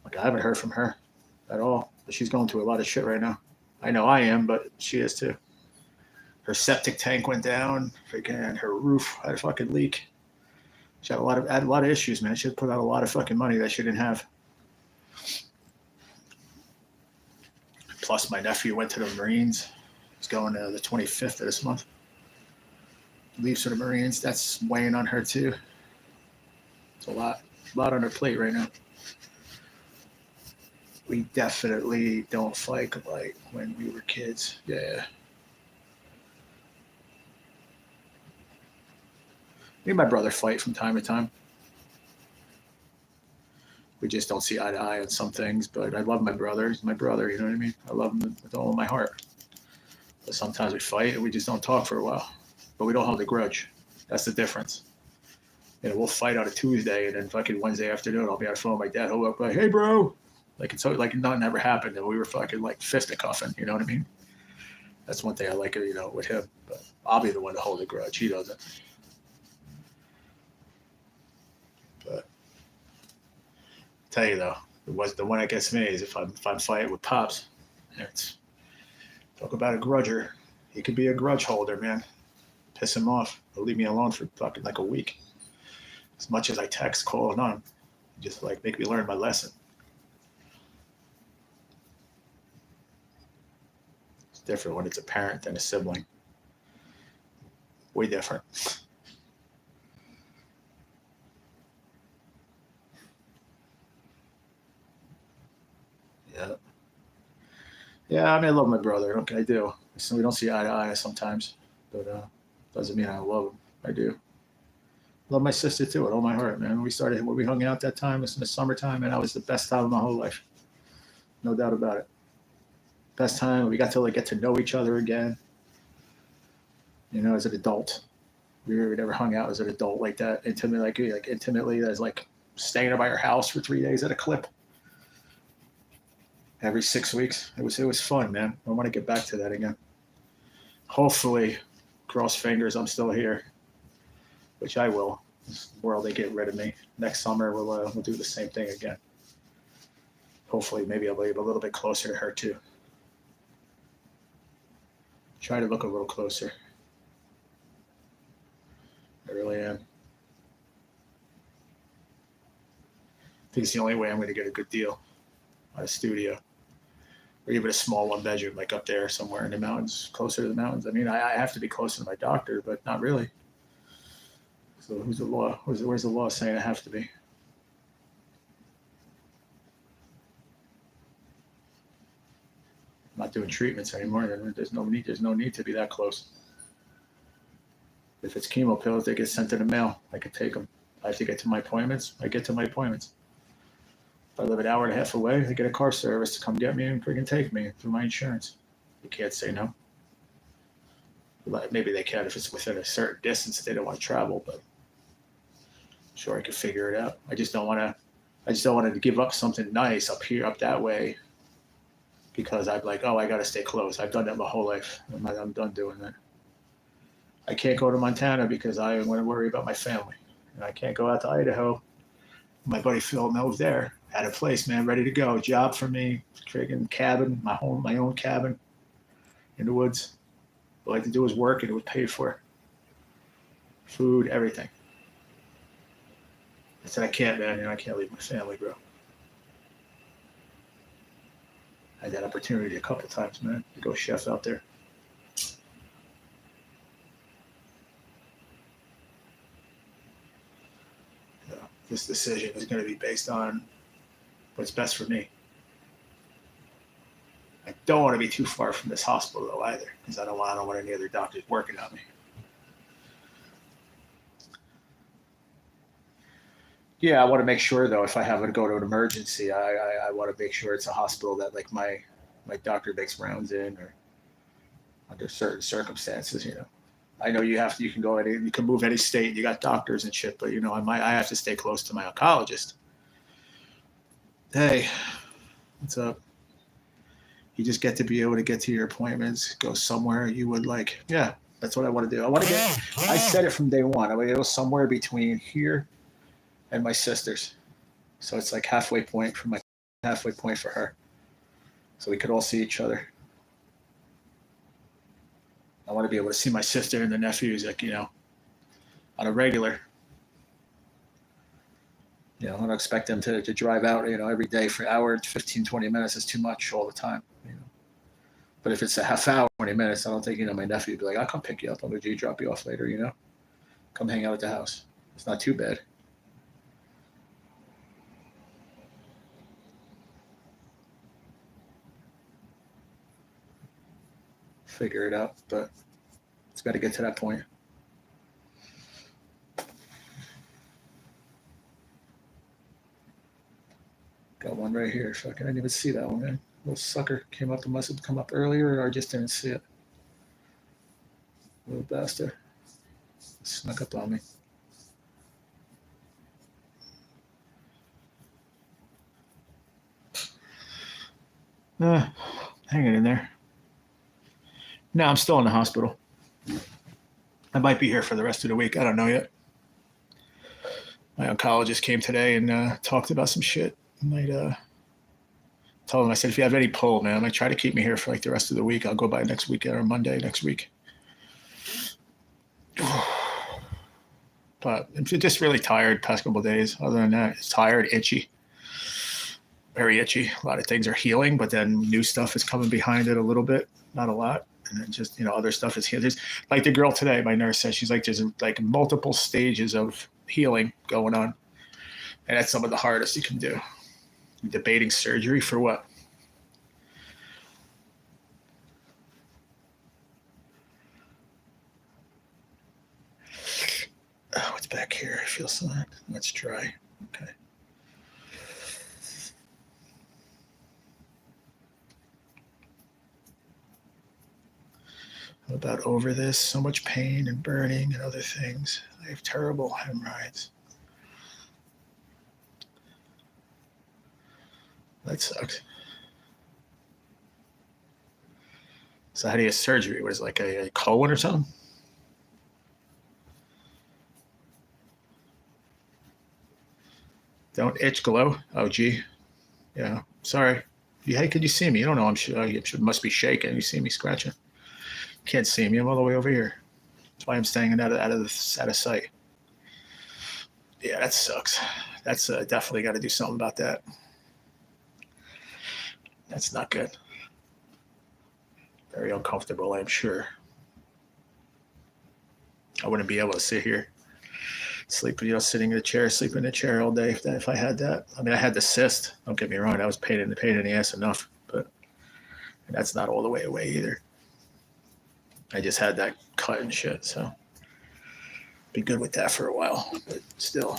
Like I haven't heard from her at all. But she's going through a lot of shit right now. I know I am, but she is too. Her septic tank went down. Freaking her roof had a fucking leak. She had a lot of issues, man. She had put out a lot of fucking money that she didn't have. Plus, my nephew went to the Marines. He's going the 25th of this month. Leaves for the Marines. That's weighing on her too. It's a lot on her plate right now. We definitely don't fight like when we were kids. Yeah. Me and my brother fight from time to time. We just don't see eye to eye on some things, but I love my brother. He's my brother, you know what I mean? I love him with all of my heart. But sometimes we fight and we just don't talk for a while. But we don't hold a grudge. That's the difference. You know, we'll fight on a Tuesday and then fucking Wednesday afternoon, I'll be on the phone with my dad. He'll be like, hey, bro. Like it's so like nothing ever happened and we were fucking like fisticuffing, you know what I mean? That's one thing I like, you know, with him. But I'll be the one to hold a grudge. He doesn't. But I tell you though, the one that gets me is if I'm fighting with Pops. It's talk about a grudger. He could be a grudge holder, man. Piss him off. He'll leave me alone for fucking like a week. As much as I text, call, and on, just like make me learn my lesson. It's different when it's a parent than a sibling. Way different. Yeah. Yeah, I mean, I love my brother. Okay, I do. So we don't see eye to eye sometimes, but doesn't mean I don't love him. I do. Love my sister too with all my heart, man. When we hung out that time, it was in the summertime, and that was the best time of my whole life. No doubt about it. Best time. We got to like get to know each other again. You know, as an adult. We never hung out as an adult like that intimately as like staying by our house for 3 days at a clip. Every 6 weeks. It was fun, man. I want to get back to that again. Hopefully, cross fingers, I'm still here, which I will. This world, they get rid of me. Next summer, we'll do the same thing again. Hopefully, maybe I'll be a little bit closer to her too. Try to look a little closer. I really am. I think it's the only way I'm going to get a good deal on a studio. Or even a small one bedroom, like up there somewhere in the mountains, closer to the mountains. I mean, I have to be closer to my doctor, but not really. So where's the law saying I have to be? I'm not doing treatments anymore. There's no need to be that close. If it's chemo pills, they get sent in the mail. I can take them. I have to get to my appointments. I get to my appointments. If I live an hour and a half away, I get a car service to come get me and freaking take me through my insurance. You can't say no. Maybe they can if it's within a certain distance that they don't want to travel, but I'm sure I can figure it out. I just don't want to give up something nice up here, up that way, because I'm like, oh, I got to stay close. I've done that my whole life. I'm done doing that. I can't go to Montana because I want to worry about my family. And I can't go out to Idaho. My buddy Phil knows there. Had a place, man, ready to go. Job for me, freaking cabin, my own cabin in the woods. All I had to do was work and it was paid for. Food, everything. I said, I can't, man. I can't leave my family, bro. I had that opportunity a couple times, man, to go chef out there. This decision is going to be based on what's best for me. I don't want to be too far from this hospital though either, because I don't want any other doctors working on me. Yeah, I want to make sure though, if I have to go to an emergency, I want to make sure it's a hospital that like my doctor makes rounds in, or under certain circumstances, you know. I know you can move any state, you got doctors and shit, but you know, I have to stay close to my oncologist. Hey, what's up? You just get to be able to get to your appointments, go somewhere you would like. Yeah, that's what I want to do. I said it from day one. I want to go somewhere between here and my sister's. So it's like halfway point from my halfway point for her, so we could all see each other. I want to be able to see my sister and the nephews, like, on a regular. I don't expect them to drive out, every day for an hour, 15, 20 minutes is too much all the time. But if it's a half hour, 20 minutes, I don't think, my nephew would be like, I'll come pick you up. I'll go drop you off later, Come hang out at the house. It's not too bad. Figure it out, but it's got to get to that point. Got one right here. Fuck, I didn't even see that one, man. Little sucker came up. It must have come up earlier, or I just didn't see it. Little bastard. Snuck up on me. Hanging in there. No, I'm still in the hospital. I might be here for the rest of the week. I don't know yet. My oncologist came today and talked about some shit. I told him, I said, if you have any pull, man, I might try to keep me here for like the rest of the week. I'll go by next weekend or Monday next week. But I'm just really tired past couple of days. Other than that, it's tired, itchy. Very itchy. A lot of things are healing, but then new stuff is coming behind it a little bit. Not a lot. And then just, other stuff is healing. There's, like the girl today, my nurse said, she's like, there's like multiple stages of healing going on. And that's some of the hardest you can do. Debating surgery for what? Oh, it's back here. I feel something. That's dry. Okay. I'm about over this. So much pain and burning and other things. I have terrible hemorrhoids. That sucks. So how do you have surgery? What is it, like a colon or something? Don't itch, glow. Oh, gee. Yeah. Sorry. Hey, could you see me? You don't know. I'm sure you must be shaking. You see me scratching. Can't see me. I'm all the way over here. That's why I'm staying out of sight. Yeah, that sucks. That's definitely got to do something about that. That's not good. Very uncomfortable, I'm sure. I wouldn't be able to sit here, sleep, sitting in a chair, sleep in a chair all day if I had that. I mean, I had the cyst. Don't get me wrong. That was pain in the ass enough, but that's not all the way away either. I just had that cut and shit, so be good with that for a while, but still.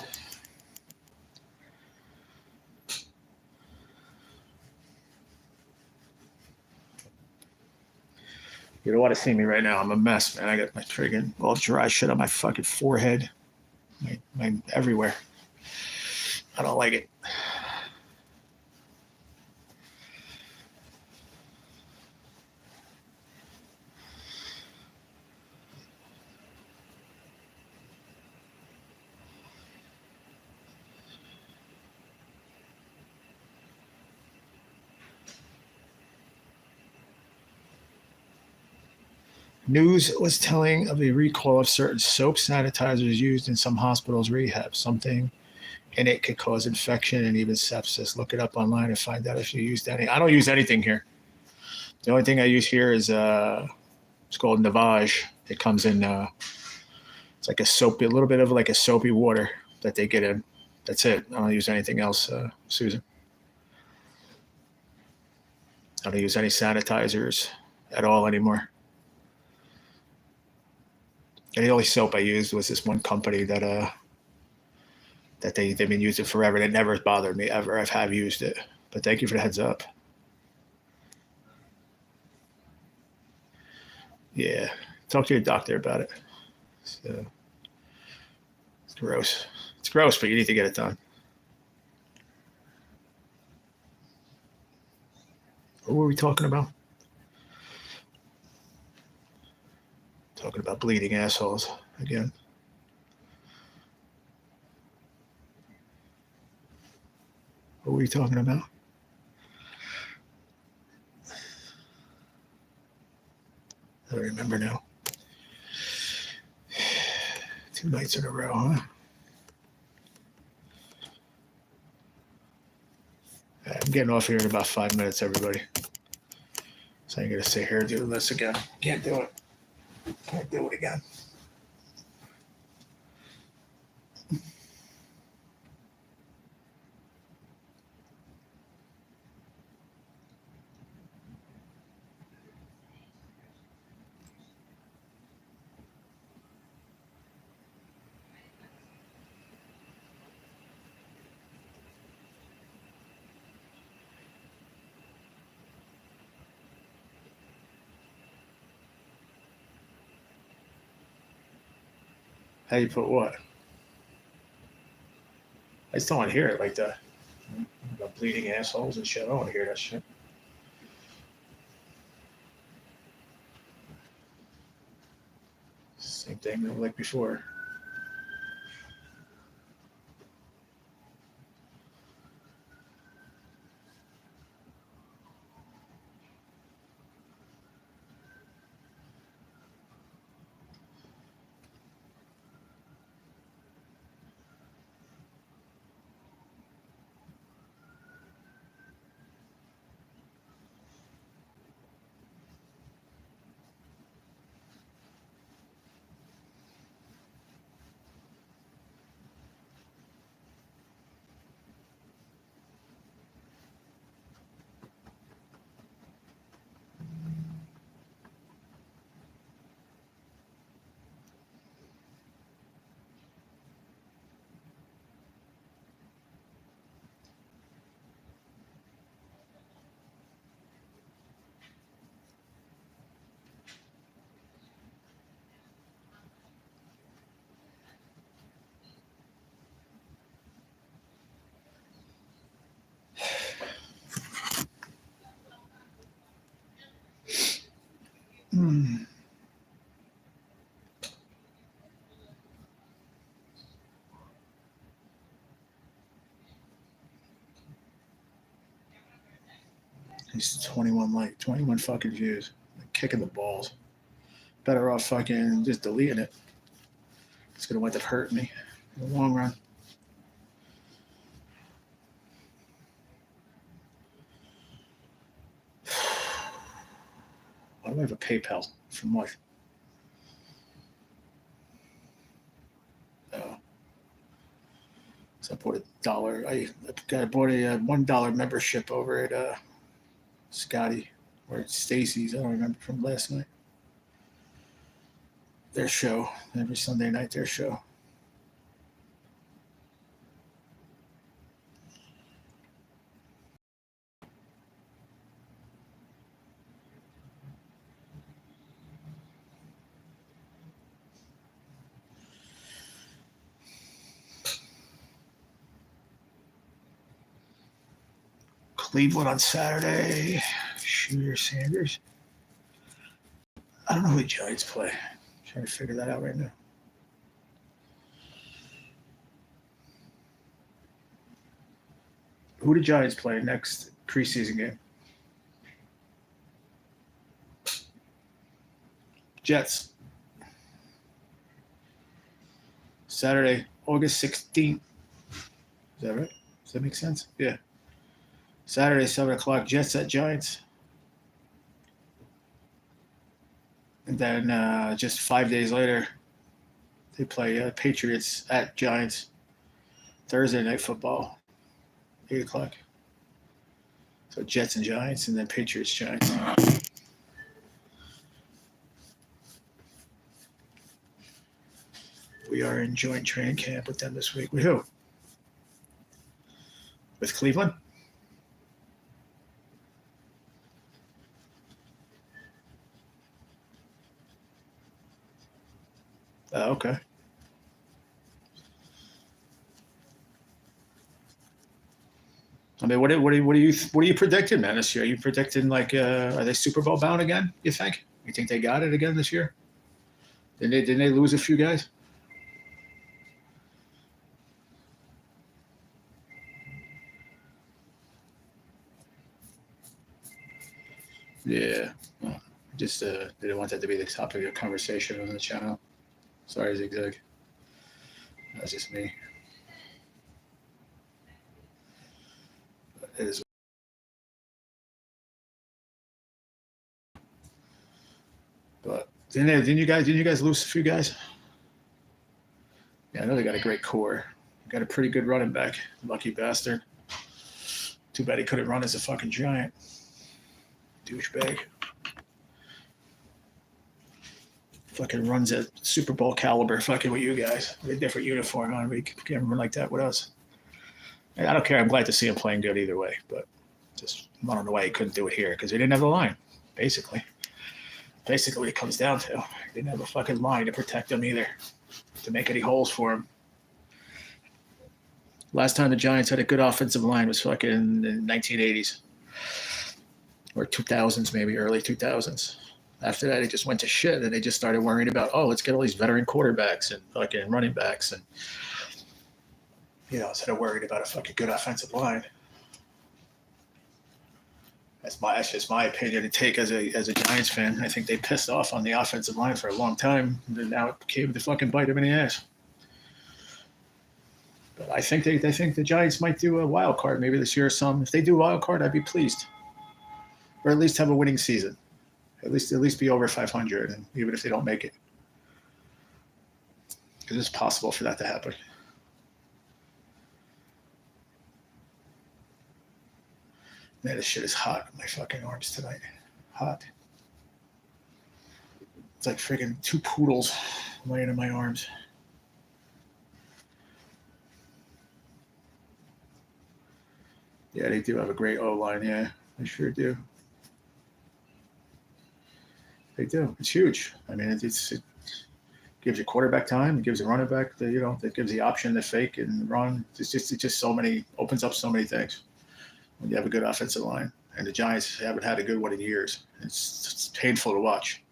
You don't want to see me right now. I'm a mess, man. I got my friggin' all dry shit on my fucking forehead, my everywhere. I don't like it. News was telling of a recall of certain soap sanitizers used in some hospitals' rehab. Something in it could cause infection and even sepsis. Look it up online and find out if you used any. I don't use anything here. The only thing I use here is it's called Navage. It comes in it's like a little bit of like a soapy water that they get in. That's it. I don't use anything else, Susan. I don't use any sanitizers at all anymore. And the only soap I used was this one company that they've been using forever. And it never bothered me ever. I have used it. But thank you for the heads up. Yeah. Talk to your doctor about it. So, it's gross. It's gross, but you need to get it done. What were we talking about? Talking about bleeding assholes again. What were we talking about? I don't remember now. 2 nights in a row, huh? I'm getting off here in about 5 minutes, everybody. So I'm going to sit here and do this again. Can't do it. Can't do it again. How you put what? I just don't want to hear it like that. About bleeding assholes and shit. I don't want to hear that shit. Same thing like before. He's 21 fucking views. Like kicking the balls. Better off fucking just deleting it. It's gonna wind up hurting me in the long run. Why do I have a PayPal from what? Oh. So I bought $1. I bought a $1 membership over at Scotty or at Stacy's. I don't remember from last night. Their show every Sunday night. Their show. Cleveland on Saturday. Shooter Sanders. I don't know who the Giants play. I'm trying to figure that out right now. Who the Giants play next preseason game? Jets. Saturday, August 16th. Is that right? Does that make sense? Yeah. Saturday, 7 o'clock, Jets at Giants. And then just 5 days later, they play Patriots at Giants. Thursday night football, 8 o'clock. So Jets and Giants, and then Patriots, Giants. We are in joint training camp with them this week. With who? With Cleveland? Oh, okay. I mean, what are you predicting, man, this year? Are you predicting like are they Super Bowl bound again? You think? You think they got it again this year? Didn't they lose a few guys? Yeah. Just didn't want that to be the topic of conversation on the channel. Sorry, Zigzag. That's just me. But it is. But didn't you guys lose a few guys? Yeah, I know they got a great core. Got a pretty good running back. Lucky bastard. Too bad he couldn't run as a fucking giant. Douchebag. Fucking runs at Super Bowl caliber fucking with you guys. With a different uniform on. We can't run like that with us. And I don't care. I'm glad to see him playing good either way. But just I don't know why he couldn't do it here. Because he didn't have the line, basically. Basically what it comes down to. He didn't have a fucking line to protect him either. To make any holes for him. Last time the Giants had a good offensive line was fucking in the 1980s. Or 2000s, maybe early 2000s. After that, it just went to shit, and they just started worrying about, let's get all these veteran quarterbacks and fucking running backs, and instead of worried about a fucking good offensive line. That's just my opinion to take as a Giants fan. I think they pissed off on the offensive line for a long time, and now it came to fucking bite them in the ass. But I think they think the Giants might do a wild card maybe this year or something. If they do a wild card, I'd be pleased, or at least have a winning season. At least be over 500, and even if they don't make it, because it's possible for that to happen. Man, this shit is hot in my fucking arms tonight. Hot. It's like friggin' two poodles laying in my arms. Yeah, they do have a great O-line. Yeah, they sure do. They do. It's huge. I mean, it gives you quarterback time. It gives a running back that gives the option to fake and run. It's just so many, opens up so many things when you have a good offensive line. And the Giants haven't had a good one in years. It's painful to watch.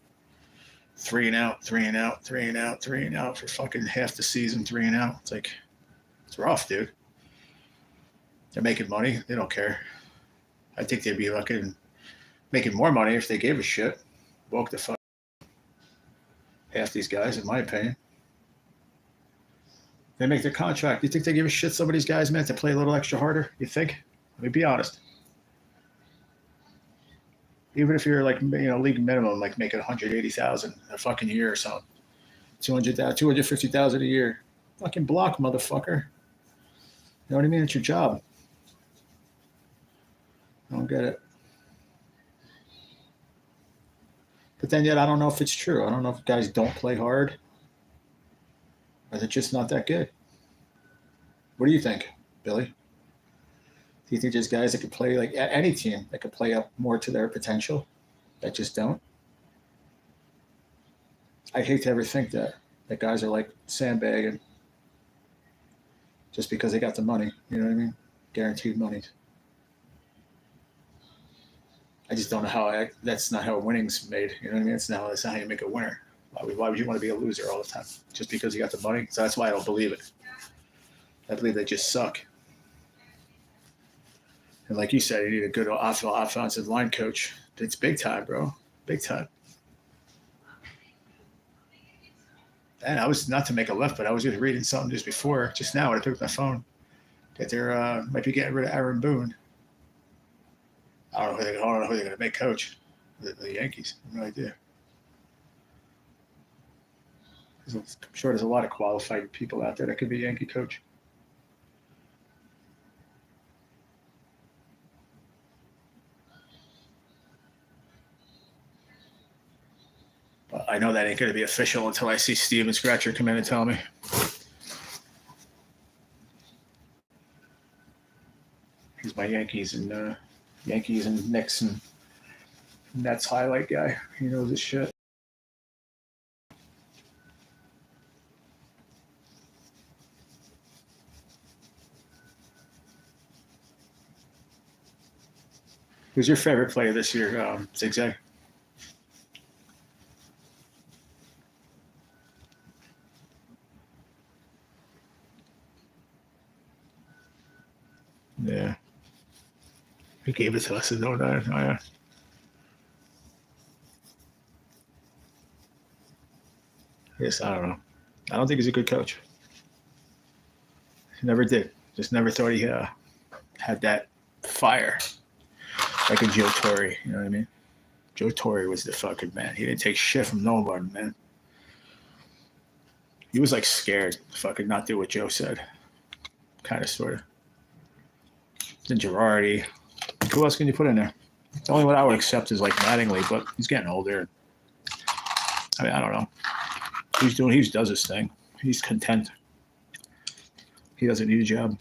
3 and out, 3 and out, 3 and out, 3 and out for fucking half the season, 3 and out. It's rough, dude. They're making money. They don't care. I think they'd be fucking making more money if they gave a shit. Woke the fuck half these guys, in my opinion. They make their contract. You think they give a shit some of these guys, man, to play a little extra harder? You think? Let me be honest. Even if you're like, league minimum, like making $180,000 a fucking year or something, $250,000 a year, fucking block, motherfucker. You know what I mean? It's your job. I don't get it. But then yet, I don't know if it's true. I don't know if guys don't play hard, or they're just not that good. What do you think, Billy? Do you think there's guys that could play, like any team, that could play up more to their potential that just don't? I hate to ever think that guys are like sandbagging just because they got the money. You know what I mean? Guaranteed money. I just don't know that's not how winning's made. You know what I mean? That's not how you make a winner. Why would you want to be a loser all the time? Just because you got the money? So that's why I don't believe it. I believe they just suck. And like you said, you need a good offensive line coach. It's big time, bro. Big time. And I was, not to make a left, but I was just reading something just now when I picked up my phone, that they're might be getting rid of Aaron Boone. I don't know who they're going to make coach. The Yankees. I have no idea. I'm sure there's a lot of qualified people out there that could be Yankee coach. But I know that ain't going to be official until I see Steven Scratcher come in and tell me. He's my Yankees and Knicks and Nets highlight guy. He knows his shit. Who's your favorite player this year, Zigzag? Yeah. He gave it to us in 09. Oh, yeah. Yes, I don't know. I don't think he's a good coach. He never did. Just never thought he had that fire like a Joe Torre. You know what I mean? Joe Torre was the fucking man. He didn't take shit from nobody, man. He was like scared to fucking not do what Joe said. Kind of, sort of. Then Girardi. Who else can you put in there? The only one I would accept is like Mattingly, but he's getting older. I mean, I don't know. He does his thing. He's content. He doesn't need a job.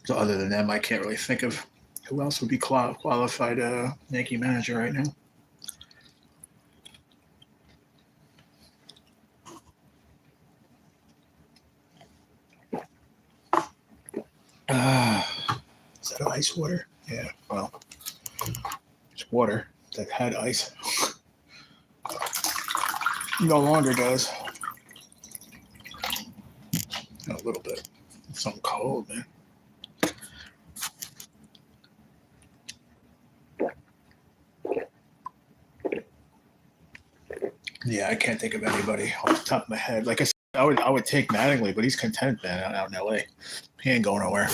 So other than them, I can't really think of who else would be qualified Yankee manager right now. Is that ice water? Yeah, well, it's water that had ice. No longer does. A little bit. It's something cold, man. Yeah, I can't think of anybody off the top of my head. Like I said, I would take Mattingly, but he's content, man, out in LA. He ain't going nowhere.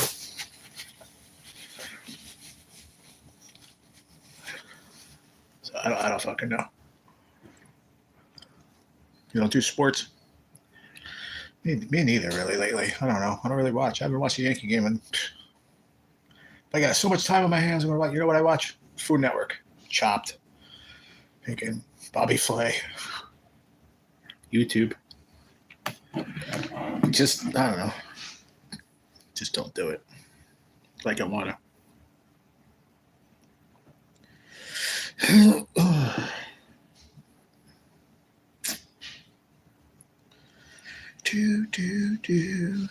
So I don't fucking know. You don't do sports? Me neither, really, lately. I don't know. I don't really watch. I haven't watched a Yankee game, and I got so much time on my hands. I'm like, you know what I watch? Food Network. Chopped. Thinking Bobby Flay. YouTube. Just, I don't know. Just don't do it. Like I want to. Do.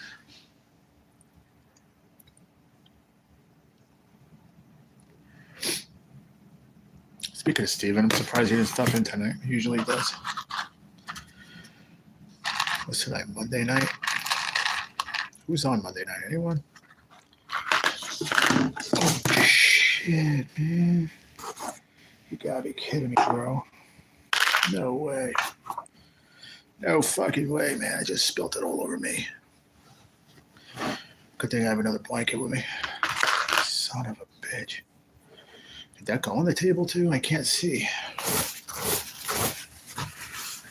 Speaking of Steven, I'm surprised he didn't stop in tonight. He usually does. What's tonight? Monday night? Who's on Monday night? Anyone? Oh, shit, man. You gotta be kidding me, bro. No way. No fucking way, man. I just spilt it all over me. Good thing I have another blanket with me. Son of a bitch. Did that go on the table too? I can't see. I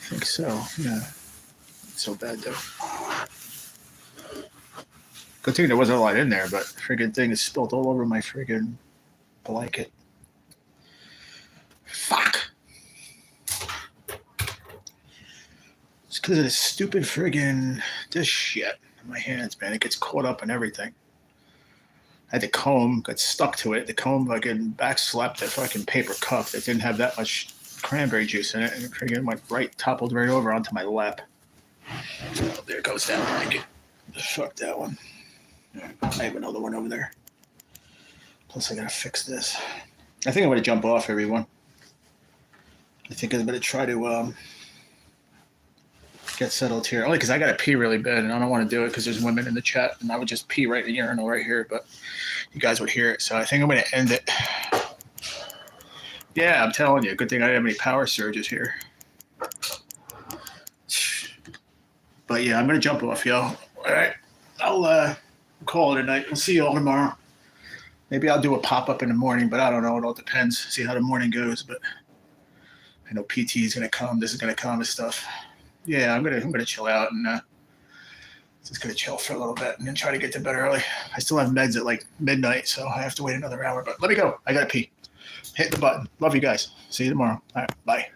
think so, yeah. It's so bad though. Good thing there wasn't a lot in there, but friggin' thing is spilt all over my friggin' blanket. Fuck. It's because of this stupid friggin' this shit in my hands, man. It gets caught up in everything. I had the comb, got stuck to it. The comb fucking backslapped the fucking paper cup that didn't have that much cranberry juice in it, and it friggin' went toppled right over onto my lap. Oh, there goes that blanket. Fuck that one. I have another one over there. Plus, I gotta fix this. I think I'm gonna jump off, everyone. I think I'm gonna try to get settled here. Only because I gotta pee really bad, and I don't want to do it because there's women in the chat, and I would just pee right in the urinal right here, but you guys would hear it. So I think I'm gonna end it. Yeah, I'm telling you. Good thing I didn't have any power surges here. But yeah, I'm gonna jump off, yo. All right, I'll call it a night. We'll see you all tomorrow. Maybe I'll do a pop-up in the morning, but I don't know. It all depends. See how the morning goes. But I know PT is gonna come. This is gonna come and stuff. Yeah, I'm gonna chill out and just gonna chill for a little bit and then try to get to bed early. I still have meds at like midnight, so I have to wait another hour. But let me go. I gotta pee. Hit the button. Love you guys. See you tomorrow. All right, bye.